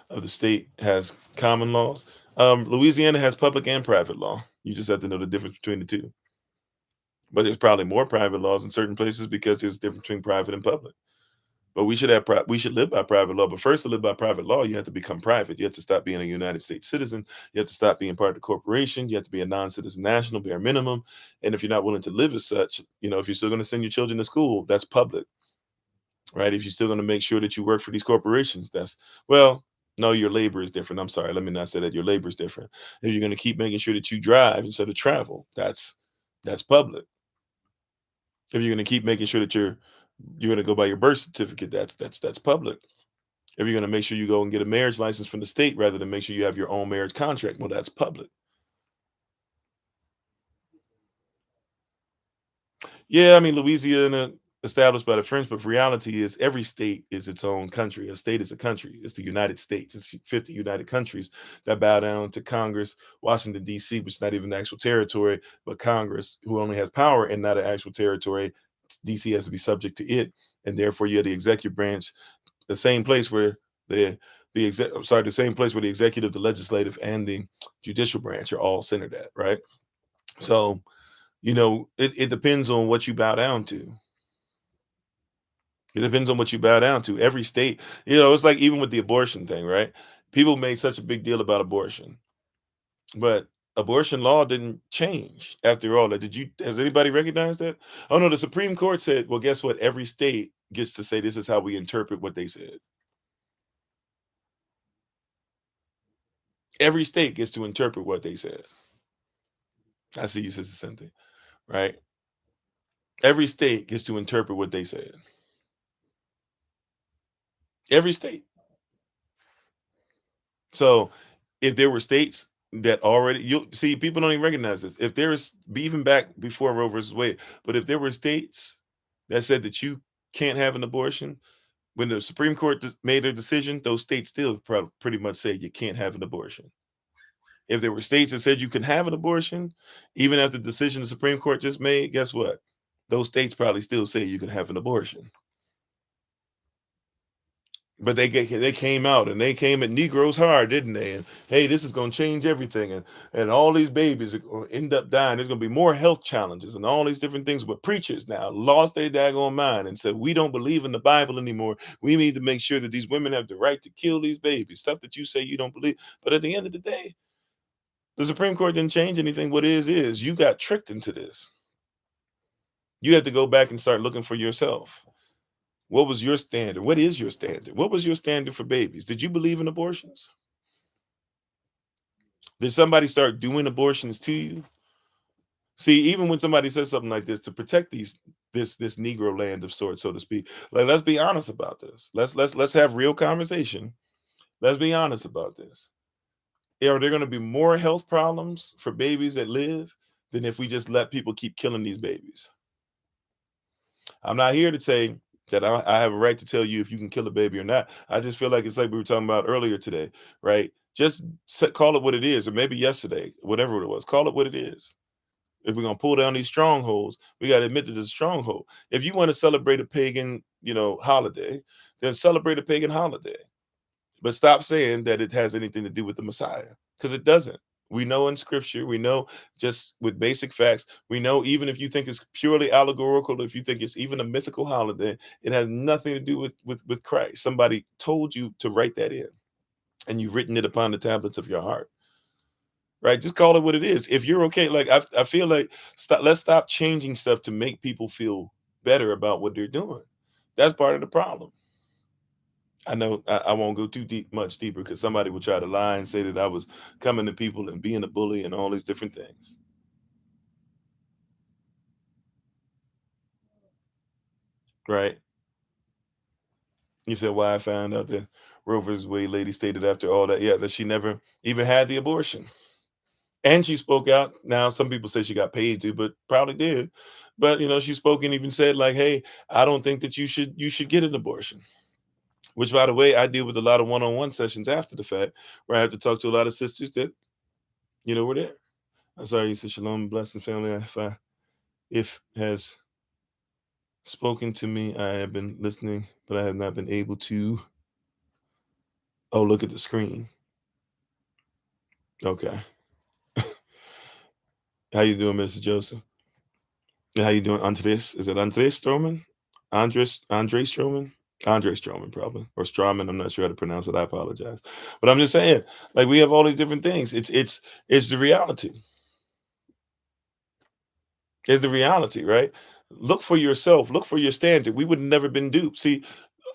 A: of the state has common laws. Louisiana has public and private law. You just have to know the difference between the two. But there's probably more private laws in certain places because there's a difference between private and public. But we should live by private law. But first, to live by private law, you have to become private. You have to stop being a United States citizen. You have to stop being part of the corporation. You have to be a non-citizen national, bare minimum. And if you're not willing to live as such, if you're still going to send your children to school, that's public, right? If you're still going to make sure that you work for these corporations, well, no, your labor is different. I'm sorry, let me not say that. Your labor is different. If you're going to keep making sure that you drive instead of travel, that's public. If you're going to keep making sure that you're going to go by your birth certificate, that's public. If you're going to make sure you go and get a marriage license from the state rather than make sure you have your own marriage contract, well, that's public. Yeah, I mean, Louisiana established by the French, but reality is every state is its own country. A state is a country. It's the United States. It's 50 united countries that bow down to Congress, Washington, D.C., which is not even the actual territory, but Congress, who only has power and not an actual territory. D.C. has to be subject to it. And therefore, you have the executive branch, the same place where the same place where the executive, the legislative, and the judicial branch are all centered at, right? So, it depends on what you bow down to. It depends on what you bow down to. Every state, it's like even with the abortion thing, right? People made such a big deal about abortion, but abortion law didn't change after all that. Has anybody recognized that? Oh no, the Supreme Court said, well, guess what? Every state gets to say this is how we interpret what they said. Every state gets to interpret what they said. I see you, Sister Cynthia, right? Every state gets to interpret what they said. Every state. So if there were states that already, you see, people don't even recognize this. If there's even back before Roe versus Wade, but if there were states that said that you can't have an abortion, when the Supreme Court made their decision, those states still pretty much said you can't have an abortion. If there were states that said you can have an abortion, even after the decision the Supreme Court just made, guess what? Those states probably still say you can have an abortion. But they came out and they came at Negroes hard, didn't they? And hey, this is going to change everything, and all these babies are going to end up dying. There's going to be more health challenges and all these different things. But preachers now lost their daggone mind and said, we don't believe in the Bible anymore. We need to make sure that these women have the right to kill these babies. Stuff that you say you don't believe. But at the end of the day, the Supreme Court didn't change anything. What is you got tricked into this. You had to go back and start looking for yourself. What was your standard? What is your standard? What was your standard for babies? Did you believe in abortions? Did somebody start doing abortions to you? See, even when somebody says something like this, to protect this Negroland of sorts, so to speak, like, let's be honest about this. Let's have real conversation. Let's be honest about this. Are there going to be more health problems for babies that live than if we just let people keep killing these babies? I'm not here to say that I have a right to tell you if you can kill a baby or not. I just feel like it's like we were talking about earlier today, right? Just call it what it is, or maybe yesterday, whatever it was, call it what it is. If we're gonna pull down these strongholds, we got to admit that it's a stronghold. If you want to celebrate a pagan, holiday, then celebrate a pagan holiday. But stop saying that it has anything to do with the Messiah, because it doesn't. We know in scripture, we know just with basic facts, we know even if you think it's purely allegorical, if you think it's even a mythical holiday, it has nothing to do with Christ. Somebody told you to write that in, and you've written it upon the tablets of your heart. Right? Just call it what it is. If you're okay, like I feel like let's stop changing stuff to make people feel better about what they're doing. That's part of the problem. I know I won't go much deeper, because somebody will try to lie and say that I was coming to people and being a bully and all these different things. Right? You said why I found out that Roe versus Wade lady stated after all that, yeah, that she never even had the abortion. And she spoke out. Now, some people say she got paid to, but probably did. But she spoke and even said, like, hey, I don't think that you should get an abortion. Which, by the way, I deal with a lot of one-on-one sessions after the fact, where I have to talk to a lot of sisters that were there. I'm sorry, you said shalom, blessing family. If has spoken to me, I have been listening, but I have not been able to. Oh, look at the screen. Okay. How you doing, Mr. Joseph? How you doing, Andres? Is it Andres Stroman? Andre Stroman? Andre Stroman, probably. Or Strawman. I'm not sure how to pronounce it. I apologize. But I'm just saying, like, we have all these different things. It's the reality. It's the reality, right? Look for yourself. Look for your standard. We would have never been duped. See,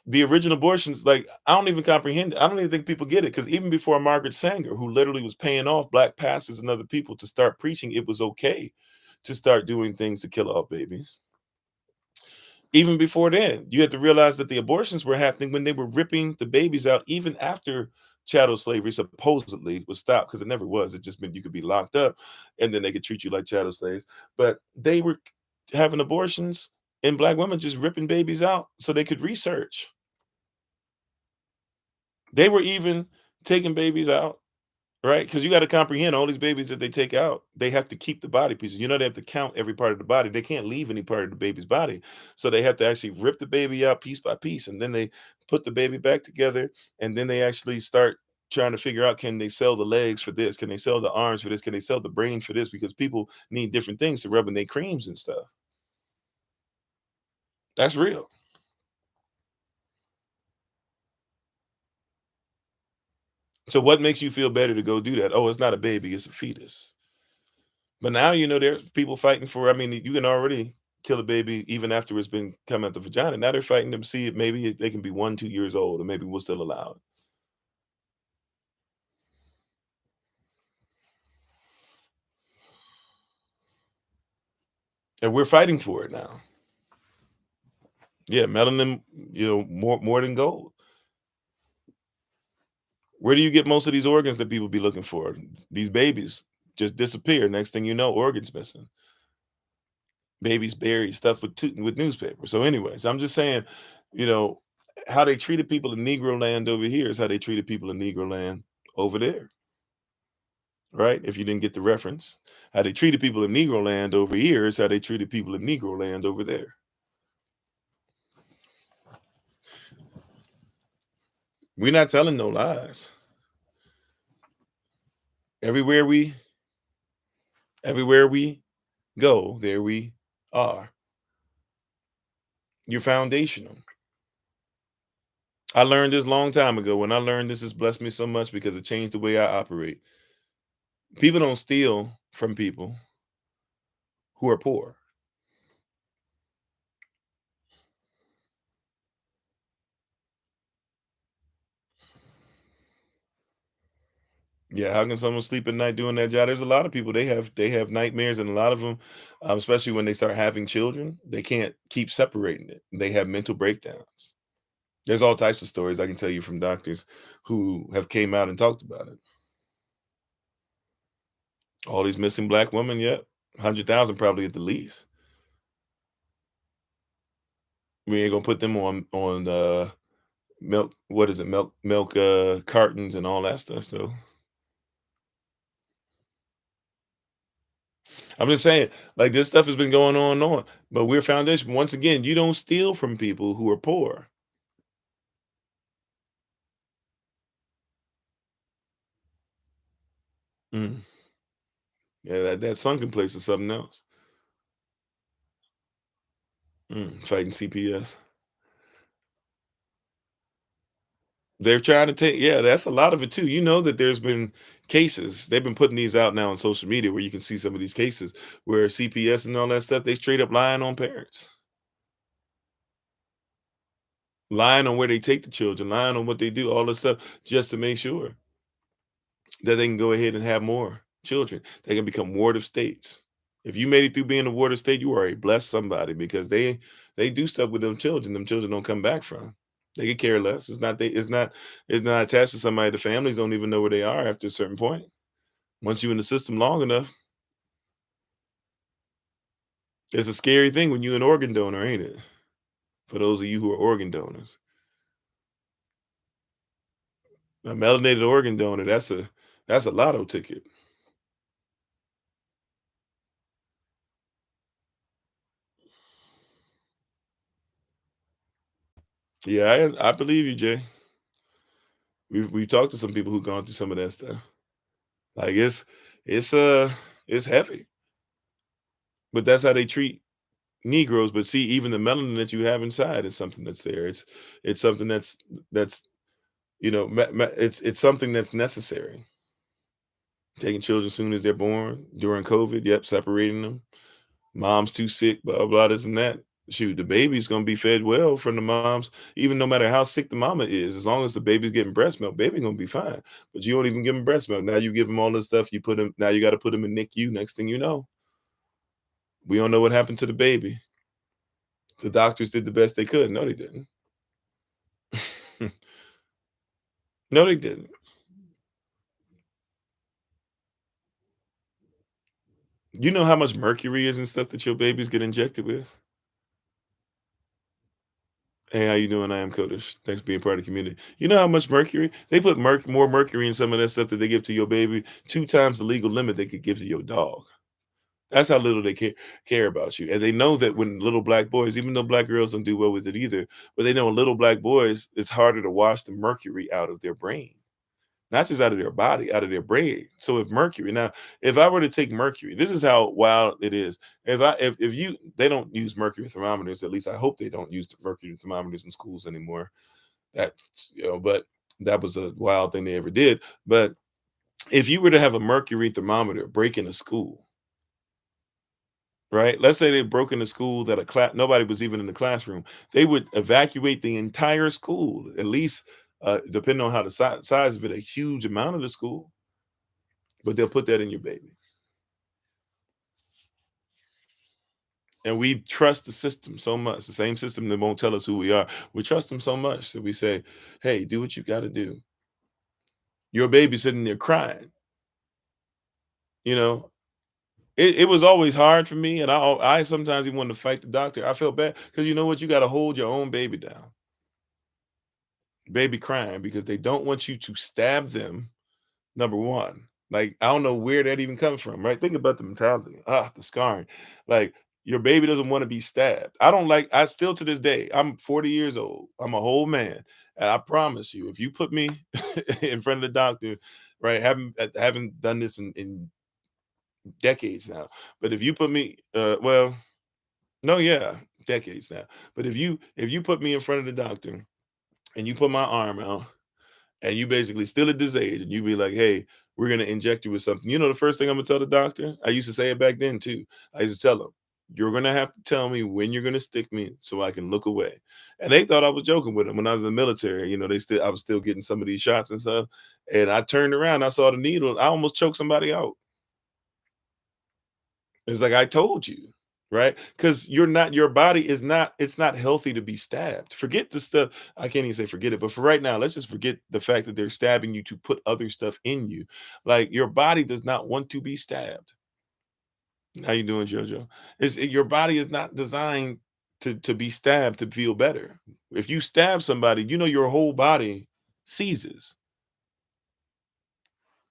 A: the original abortions, like, I don't even comprehend it. I don't even think people get it, because even before Margaret Sanger, who literally was paying off black pastors and other people to start preaching it was okay to start doing things to kill off babies. Even before then, you had to realize that the abortions were happening when they were ripping the babies out, even after chattel slavery supposedly was stopped, because it never was. It just meant you could be locked up and then they could treat you like chattel slaves. But they were having abortions and black women just ripping babies out so they could research. They were even taking babies out, right? Because you got to comprehend all these babies that they take out, they have to keep the body pieces. They have to count every part of the body. They can't leave any part of the baby's body. So they have to actually rip the baby out piece by piece. And then they put the baby back together. And then they actually start trying to figure out, can they sell the legs for this? Can they sell the arms for this? Can they sell the brain for this? Because people need different things to rub in their creams and stuff. That's real. So what makes you feel better to go do that? Oh, it's not a baby, it's a fetus. But now, there's people fighting for, I mean, you can already kill a baby even after it's been come out the vagina. Now they're fighting to see if maybe they can be 1, 2 years old, or maybe we'll still allow it. And we're fighting for it now. Yeah, melanin, more than gold. Where do you get most of these organs that people be looking for? These babies just disappear. Next thing you know, organs missing. Babies buried stuff with newspapers. So, anyways, I'm just saying, you know, how they treated people in Negro land over here is how they treated people in Negro land over there, right? If you didn't get the reference, how they treated people in Negro land over here is how they treated people in Negro land over there. We're not telling no lies. Everywhere we everywhere we go, there we are. You're foundational. I learned this long time ago. When I learned this, has blessed me so much because it changed the way I operate. People don't steal from people who are poor. Yeah, how can someone sleep at night doing that job? There's a lot of people they have nightmares, and a lot of them, especially when they start having children, they can't keep separating it. They have mental breakdowns. There's all types of stories I can tell you from doctors who have came out and talked about it. All these missing black women, yep, 100,000 probably at the least. We ain't gonna put them on milk. What is it? Milk cartons and all that stuff. So I'm just saying, like this stuff has been going on and on. But we're foundation. Once again, you don't steal from people who are poor. Mm. Yeah, that sunken place is something else. Fighting CPS. They're trying to take, yeah, that's a lot of it too. You know that there's been cases. They've been putting these out now on social media where you can see some of these cases where CPS and all that stuff, they straight up lying on parents, lying on where they take the children, lying on what they do, all this stuff, just to make sure that they can go ahead and have more children. They can become ward of states. If you made it through being a ward of state, you are a blessed somebody because they do stuff with them children. Them children don't come back from. They could care less. It's not attached to somebody. The families don't even know where they are after a certain point. Once you're in the system long enough, it's a scary thing when you're an organ donor, ain't it? For those of you who are organ donors. A melanated organ donor, that's a lotto ticket. Yeah, I believe you, Jay. We've talked to some people who've gone through some of that stuff. Like it's uh it's heavy. But that's how they treat Negroes. But see, even the melanin that you have inside is something that's there. It's something that's it's something that's necessary. Taking children as soon as they're born during COVID, yep, separating them. Mom's too sick, blah blah, this and that. Shoot, the baby's gonna be fed well from the moms, even no matter how sick the mama is, as long as the baby's getting breast milk, baby gonna be fine. But you don't even give him breast milk. Now you give him all this stuff. You put him now. You got to put him in NICU. Next thing you know, we don't know what happened to the baby. The doctors did the best they could. No, they didn't. No, they didn't. You know how much mercury is and stuff that your babies get injected with? Hey, how you doing? I am Kodesh. Thanks for being part of the community. You know how much mercury? They put more mercury in some of that stuff that they give to your baby, 2 times the legal limit they could give to your dog. That's how little they care about you. And they know that when little black boys, even though black girls don't do well with it either, but they know little black boys, it's harder to wash the mercury out of their brain. Not just out of their body, out of their brain. So if I were to take mercury, this is how wild it is. If you they don't use mercury thermometers, at least I hope they don't use the mercury thermometers in schools anymore. But that was a wild thing they ever did. But if you were to have a mercury thermometer break in a school, right? Let's say they broke in a school that a class nobody was even in the classroom. They would evacuate the entire school, at least depending on how the size of it, a huge amount of the school, but they'll put that in your baby. And we trust the system so much, the same system that won't tell us who we are. We trust them so much that we say, hey, do what you got to do. Your baby sitting there crying, you know, it was always hard for me, and I sometimes even wanted to fight the doctor. I felt bad because you know what? You got to hold your own baby down, baby crying because they don't want you to stab them. Number one, like I don't know where that even comes from, right? Think about the mentality, the scarring. Like your baby doesn't want to be stabbed. I don't like. I still to this day, I'm 40 years old. I'm a whole man, and I promise you, if you put me in front of the doctor, right? Haven't done this in decades now. But if you put me, well, no, yeah, decades now. But if you put me in front of the doctor and you put my arm out and you basically still at this age and you be like, hey, we're gonna inject you with something. You know, the first thing I'm gonna tell the doctor, I used to say it back then too. I used to tell them, you're gonna have to tell me when you're gonna stick me so I can look away. And they thought I was joking with them when I was in the military. You know, I was still getting some of these shots and stuff. And I turned around, I saw the needle, I almost choked somebody out. It's like I told you, right? Because your body is not, it's not healthy to be stabbed. Forget the stuff. I can't even say forget it, but for right now, let's just forget the fact that they're stabbing you to put other stuff in you. Like your body does not want to be stabbed. How you doing, Jojo? Your body is not designed to be stabbed to feel better. If you stab somebody, you know your whole body seizes.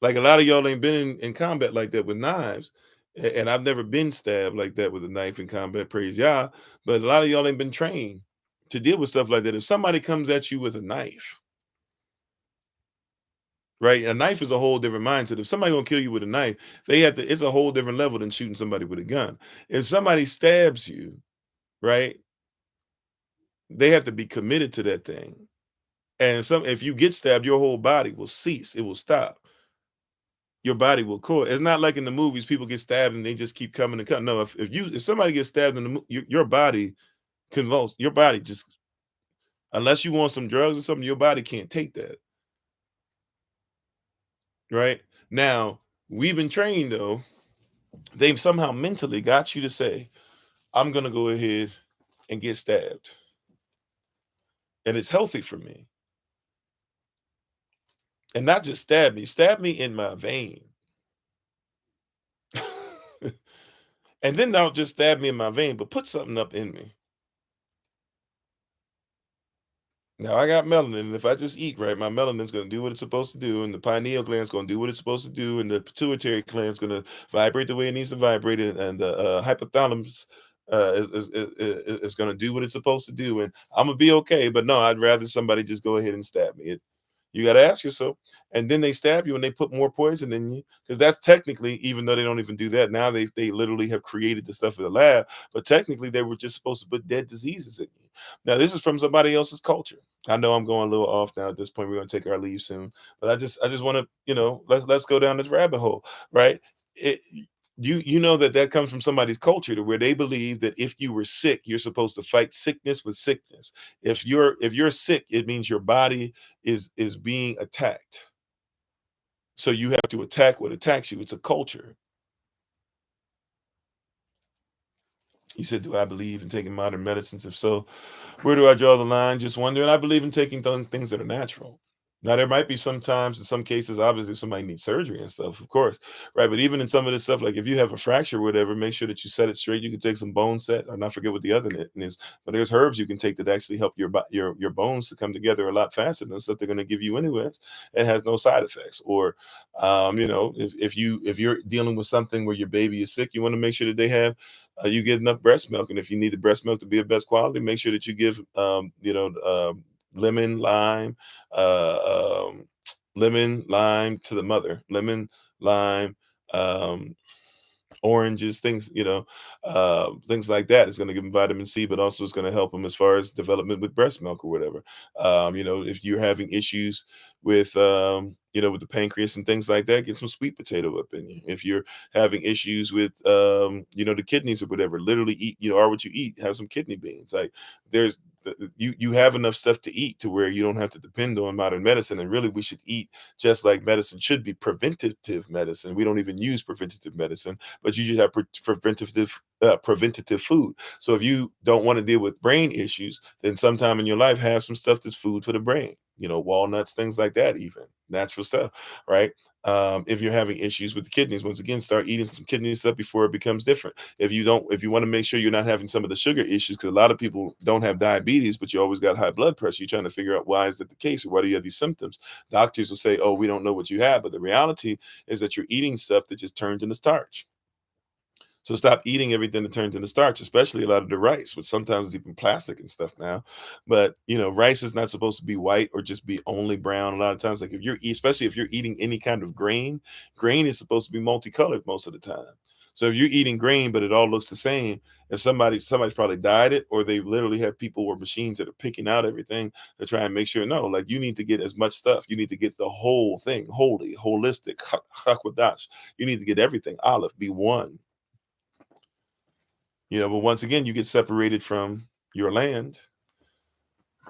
A: Like a lot of y'all ain't been in combat like that with knives. And I've never been stabbed like that with a knife in combat, praise Yah. But a lot of y'all ain't been trained to deal with stuff like that. If somebody comes at you with a knife, right? A knife is a whole different mindset. If somebody gonna kill you with a knife, they have to, it's a whole different level than shooting somebody with a gun. If somebody stabs you, right, they have to be committed to that thing. And if you get stabbed, your whole body will cease, it will stop. Your body will core. It's not like in the movies, people get stabbed and they just keep coming and coming. No, if somebody gets stabbed in your body convulse. Your body just, unless you want some drugs or something, your body can't take that. Right now, we've been trained though. They've somehow mentally got you to say, "I'm gonna go ahead and get stabbed," and it's healthy for me, and not just stab me in my vein. And then don't just stab me in my vein, but put something up in me. Now I got melanin, and if I just eat right, my melanin's gonna do what it's supposed to do, and the pineal gland's gonna do what it's supposed to do, and the pituitary gland's gonna vibrate the way it needs to vibrate, and the hypothalamus is gonna do what it's supposed to do, and I'm gonna be okay. But no, I'd rather somebody just go ahead and stab me. You got to ask yourself, and then they stab you and they put more poison in you because that's technically, even though they don't even do that now, they literally have created the stuff in the lab, but technically they were just supposed to put dead diseases in you. Now this is from somebody else's culture. I know I'm going a little off now. At this point, we're going to take our leave soon, but I just want to, let's go down this rabbit hole, right? It, you know that comes from somebody's culture to where they believe that if you were sick, you're supposed to fight sickness with sickness. If you're sick, it means your body is being attacked. So you have to attack what attacks you. It's a culture. You said, do I believe in taking modern medicines? If so, where do I draw the line? Just wondering. I believe in taking things that are natural. Now, there might be sometimes, in some cases, obviously, if somebody needs surgery and stuff, of course, right? But even in some of this stuff, like if you have a fracture or whatever, make sure that you set it straight. You can take some bone set, or not forget what the other is. But there's herbs you can take that actually help your bones to come together a lot faster than stuff they're going to give you anyways. It has no side effects. Or, if you're dealing with something where your baby is sick, you want to make sure that they have you get enough breast milk. And if you need the breast milk to be of best quality, make sure that you give lemon, lime, uh, um, lemon, lime to the mother, lemon, lime, um, oranges, things like that. It's going to give them vitamin C, but also it's going to help them as far as development with breast milk or whatever. If you're having issues with the pancreas and things like that, get some sweet potato up in you. If you're having issues with, the kidneys or whatever, literally eat, are what you eat. Have some kidney beans. Like there's you have enough stuff to eat to where you don't have to depend on modern medicine. And really, we should eat just like medicine should be, preventative medicine. We don't even use preventative medicine, but you should have preventative preventative food. So if you don't want to deal with brain issues, then sometime in your life have some stuff that's food for the brain. Walnuts, things like that, even natural stuff, right? If you're having issues with the kidneys, once again, start eating some kidney stuff before it becomes different. If you want to make sure you're not having some of the sugar issues, because a lot of people don't have diabetes, but you always got high blood pressure. You're trying to figure out why is that the case, or why do you have these symptoms? Doctors will say, "Oh, we don't know what you have," but the reality is that you're eating stuff that just turns into starch. So stop eating everything that turns into starch, especially a lot of the rice, which sometimes is even plastic and stuff now. But rice is not supposed to be white or just be only brown. A lot of times, like especially if you're eating any kind of grain is supposed to be multicolored most of the time. So if you're eating grain, but it all looks the same, if somebody's probably dyed it, or they literally have people or machines that are picking out everything to try and make sure. No, like you need to get as much stuff. You need to get the whole thing, holy, holistic, hakwadash. You need to get everything. Olive, be one. But once again, you get separated from your land.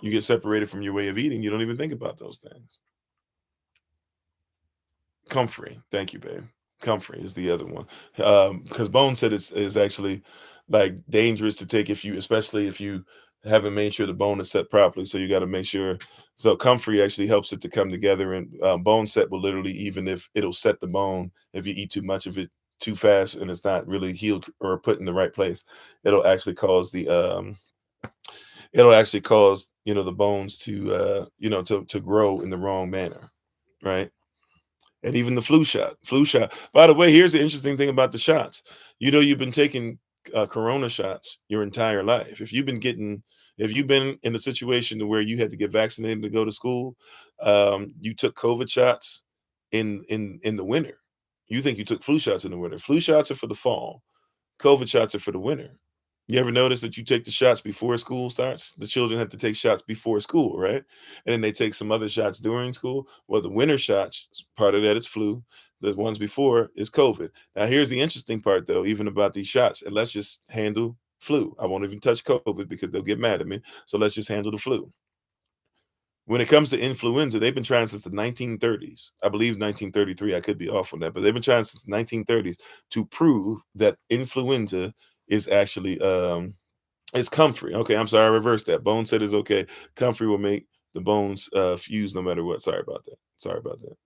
A: You get separated from your way of eating. You don't even think about those things. Comfrey. Thank you, babe. Comfrey is the other one. Because Bone said is actually like dangerous to take especially if you haven't made sure the bone is set properly. So you got to make sure. So comfrey actually helps it to come together, and bone set will literally, even if it'll set the bone, if you eat too much of it too fast and it's not really healed or put in the right place, it'll actually cause the bones to grow in the wrong manner, right? And even the flu shot. By the way, here's the interesting thing about the shots. You've been taking corona shots your entire life. If you've been in a situation where you had to get vaccinated to go to school, you took COVID shots in the winter. You think you took flu shots in the winter. Flu shots are for the fall. COVID shots are for the winter. You ever notice that you take the shots before school starts? The children have to take shots before school, right? And then they take some other shots during school. Well, the winter shots, part of that is flu. The ones before is COVID. Now, here's the interesting part, though, even about these shots. And let's just handle flu. I won't even touch COVID because they'll get mad at me. So let's just handle the flu. When it comes to influenza, they've been trying since the 1930s. I believe 1933. I could be off on that, but they've been trying since the 1930s to prove that influenza is actually it's comfrey. Okay, I'm sorry, I reversed that. Bone said is okay. Comfrey will make the bones fuse no matter what. Sorry about that. Sorry about that.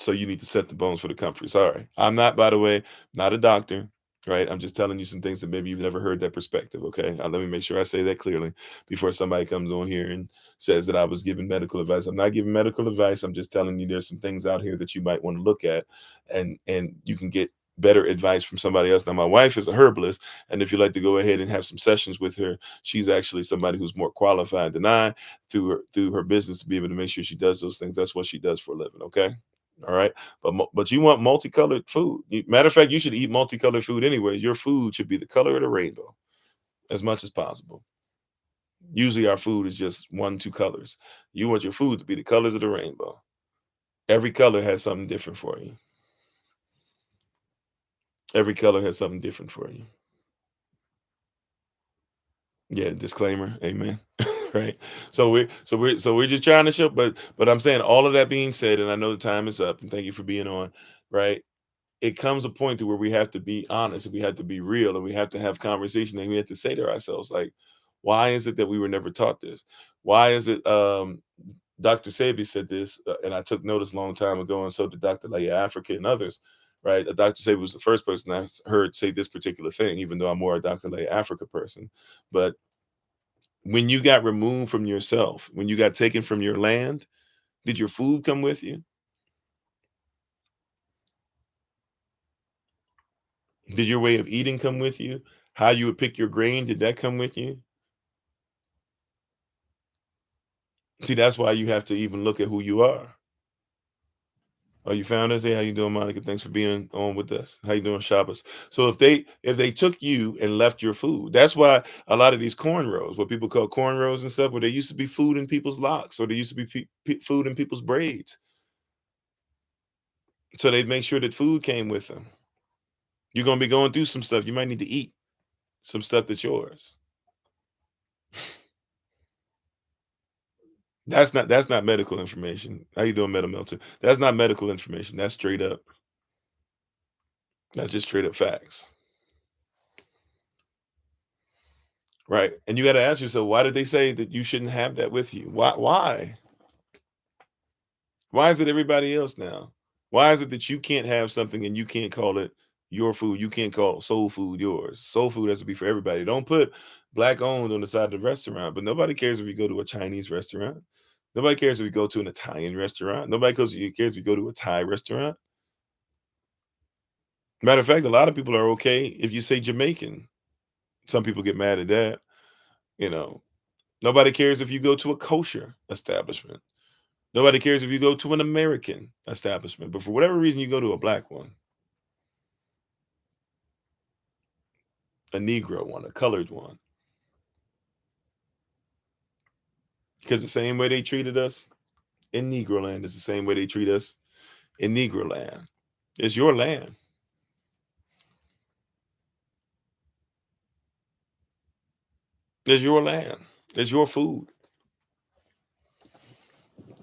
A: So you need to set the bones for the comfrey. Sorry. I'm not, by the way, not a doctor, right? I'm just telling you some things that maybe you've never heard that perspective. Okay. Let me make sure I say that clearly before somebody comes on here and says that I was giving medical advice. I'm not giving medical advice. I'm just telling you there's some things out here that you might want to look at, and you can get better advice from somebody else. Now, my wife is a herbalist, and if you'd like to go ahead and have some sessions with her, she's actually somebody who's more qualified than I through her business to be able to make sure she does those things. That's what she does for a living. Okay. All right. But you want multicolored food. Matter of fact, you should eat multicolored food anyway. Your food should be the color of the rainbow as much as possible. Usually our food is just one, two colors. You want your food to be the colors of the rainbow. Every color has something different for you. Every color has something different for you. Yeah, disclaimer. Amen. Right. So we're just trying to show, but I'm saying, all of that being said, and I know the time is up, and thank you for being on, right? It comes a point to where we have to be honest, and we have to be real, and we have to have conversation, and we have to say to ourselves, like, why is it that we were never taught this? Why is it Dr. Sebi said this, and I took notice a long time ago, and so did Dr. Leah Africa and others, right? Dr. Sebi was the first person I heard say this particular thing, even though I'm more a Dr. Leah Africa person. But when you got removed from yourself, when you got taken from your land, did your food come with you? Did your way of eating come with you? How you would pick your grain, did that come with you? See, that's why you have to even look at who you are. Oh, you found us? Hey, how you doing, Monica? Thanks for being on with us. How you doing, Shabbos? So if they took you and left your food, that's why a lot of these cornrows, what people call cornrows and stuff, where there used to be food in people's locks, or there used to be food in people's braids. So they'd make sure that food came with them. You're gonna be going through some stuff. You might need to eat some stuff that's yours. That's not medical information. How you doing, Meta Milton? That's not medical information. That's straight up. That's just straight up facts. right? And you got to ask yourself, why did they say that you shouldn't have that with you? Why is it everybody else now? Why is it that you can't have something and you can't call it your food? You can't call soul food yours. Soul food has to be for everybody. Don't put black owned on the side of the restaurant, but nobody cares if you go to a Chinese restaurant. Nobody cares if you go to an Italian restaurant. Nobody cares if you go to a Thai restaurant. Matter of fact, a lot of people are okay if you say Jamaican. Some people get mad at that. You know, nobody cares if you go to a kosher establishment. Nobody cares if you go to an American establishment. But for whatever reason, you go to a black one, a Negro one, a colored one. Because the same way they treated us in Negroland is the same way they treat us in Negroland. It's your land. It's your land. It's your food.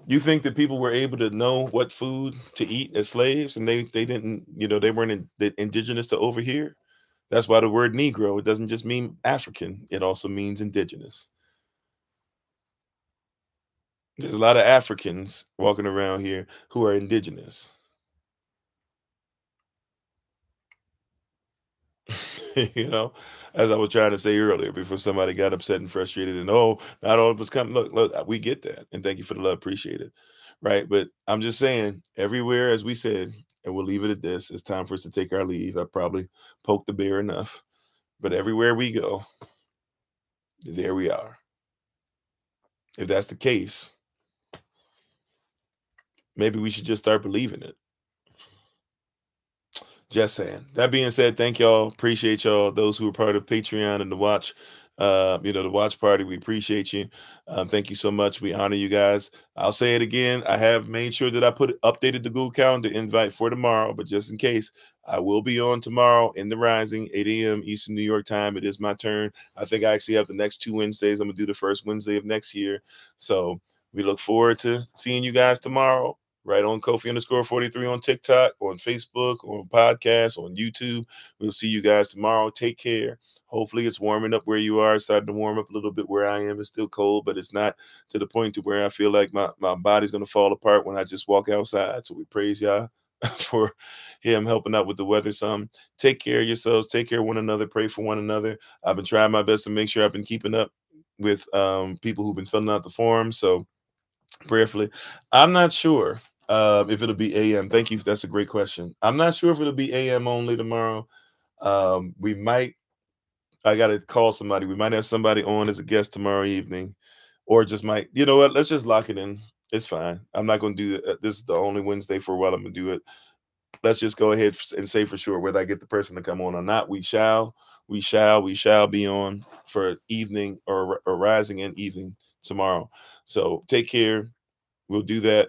A: You think that people were able to know what food to eat as slaves and they didn't, they weren't indigenous to over here? That's why the word Negro, it doesn't just mean African, it also means indigenous. There's a lot of Africans walking around here who are indigenous. you know, as I was trying to say earlier before somebody got upset and frustrated and not all of us come. Look, we get that. And thank you for the love, appreciate it. Right. But I'm just saying, everywhere, as we said, and we'll leave it at this, it's time for us to take our leave. I probably poked the bear enough. But everywhere we go, there we are. If that's the case, maybe we should just start believing it. Just saying. That being said, thank y'all. Appreciate y'all. Those who are part of Patreon and the watch, the watch party. We appreciate you. Thank you so much. We honor you guys. I'll say it again. I have made sure that I updated the Google Calendar invite for tomorrow, but just in case, I will be on tomorrow in the Rising, 8 a.m. Eastern New York time. It is my turn. I think I actually have the next 2 Wednesdays. I'm gonna do the first Wednesday of next year. So we look forward to seeing you guys tomorrow right on Kofi_43 on TikTok, on Facebook, on podcast, on YouTube. We'll see you guys tomorrow. Take care. Hopefully it's warming up where you are. It's starting to warm up a little bit where I am. It's still cold, but it's not to the point to where I feel like my body's going to fall apart when I just walk outside. So we praise y'all for him helping out with the weather some. Take care of yourselves. Take care of one another. Pray for one another. I've been trying my best to make sure I've been keeping up with people who've been filling out the form. So prayerfully. I'm not sure if it'll be AM. Thank you. That's a great question. I'm not sure if it'll be AM only tomorrow. We might. I got to call somebody. We might have somebody on as a guest tomorrow evening, or just might. You know what? Let's just lock it in. It's fine. I'm not going to do that. This is the only Wednesday for a while. I'm going to do it. Let's just go ahead and say for sure whether I get the person to come on or not. We shall be on for evening or rising and evening tomorrow. So take care. We'll do that.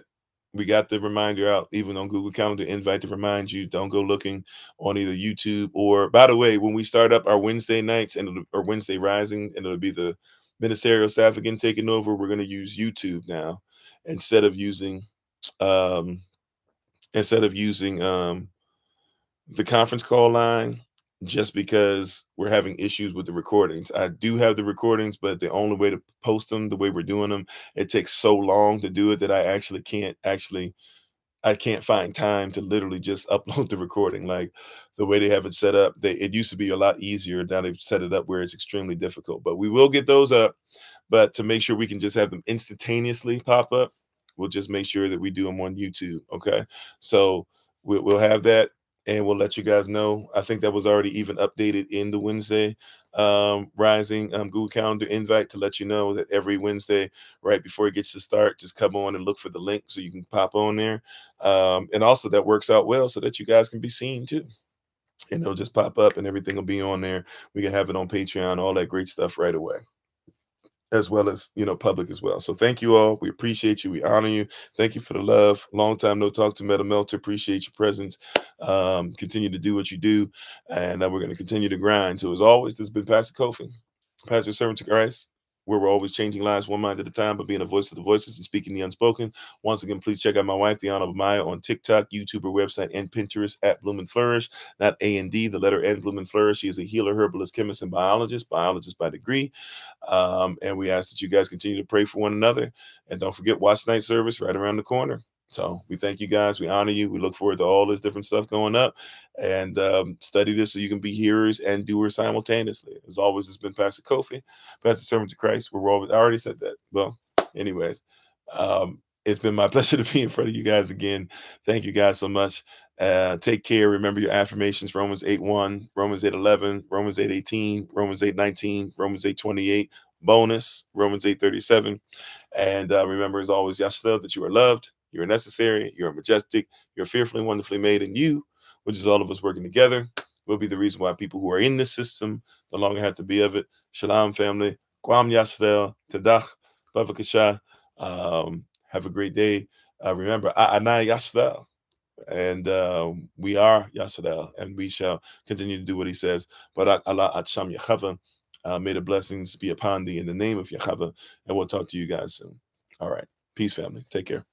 A: We got the reminder out, even on Google Calendar invite to remind you. Don't go looking on either YouTube or, by the way, when we start up our Wednesday nights or Wednesday Rising, and it'll be the ministerial staff again taking over. We're going to use YouTube now instead of using um, the conference call line, just because we're having issues with the recordings. I do have the recordings, but the only way to post them the way we're doing them, it takes so long to do it that I can't find time to literally just upload the recording. Like the way they have it set up, it used to be a lot easier. Now they've set it up where it's extremely difficult, but we will get those up. But to make sure we can just have them instantaneously pop up, we'll just make sure that we do them on YouTube. Okay. So we'll have that and we'll let you guys know. I think that was already even updated in the Wednesday Rising Google Calendar invite to let you know that every Wednesday, right before it gets to start, just come on and look for the link so you can pop on there. And also that works out well so that you guys can be seen too. And it'll just pop up and everything will be on there. We can have it on Patreon, all that great stuff right away, as well as public as well. So thank you all. We appreciate you. We honor you. Thank you for the love. Long time no talk to Meta Melter. Appreciate your presence. Continue to do what you do, and we're going to continue to grind. So as always, this has been Pastor Kofi, Pastor Servant to Christ. where we're always changing lives one mind at a time, but being a voice of the voiceless and speaking the unspoken. Once again, please check out my wife, the Honorable Maya, on TikTok, YouTube, her website, and Pinterest at Bloom and Flourish. Not A&D, the letter N, Bloom and Flourish. She is a healer, herbalist, chemist, and biologist by degree. And we ask that you guys continue to pray for one another. And don't forget, watch night service right around the corner. So we thank you guys. We honor you. We look forward to all this different stuff going up, and study this so you can be hearers and doers simultaneously. As always, it's been Pastor Kofi, Pastor Servant to Christ. We're always, I already said that. Well, anyways, it's been my pleasure to be in front of you guys again. Thank you guys so much. Take care. Remember your affirmations: Romans 8:1, Romans 8:11, Romans 8:18, Romans 8:19, Romans 8:28. Bonus, Romans 8:37. And remember, as always, Yashel, that you are loved, you are necessary, you are majestic, you're fearfully and wonderfully made, and you, which is all of us working together, will be the reason why people who are in this system no longer have to be of it. Shalom, family. Kwam Yashel, Tadach, Bavakasha. Have a great day. Remember, Ana Yashel. And we are Yashel, and we shall continue to do what he says. Barak Allah Atsham Yachava. May the blessings be upon thee in the name of Yahweh, and we'll talk to you guys soon. All right. Peace, family. Take care.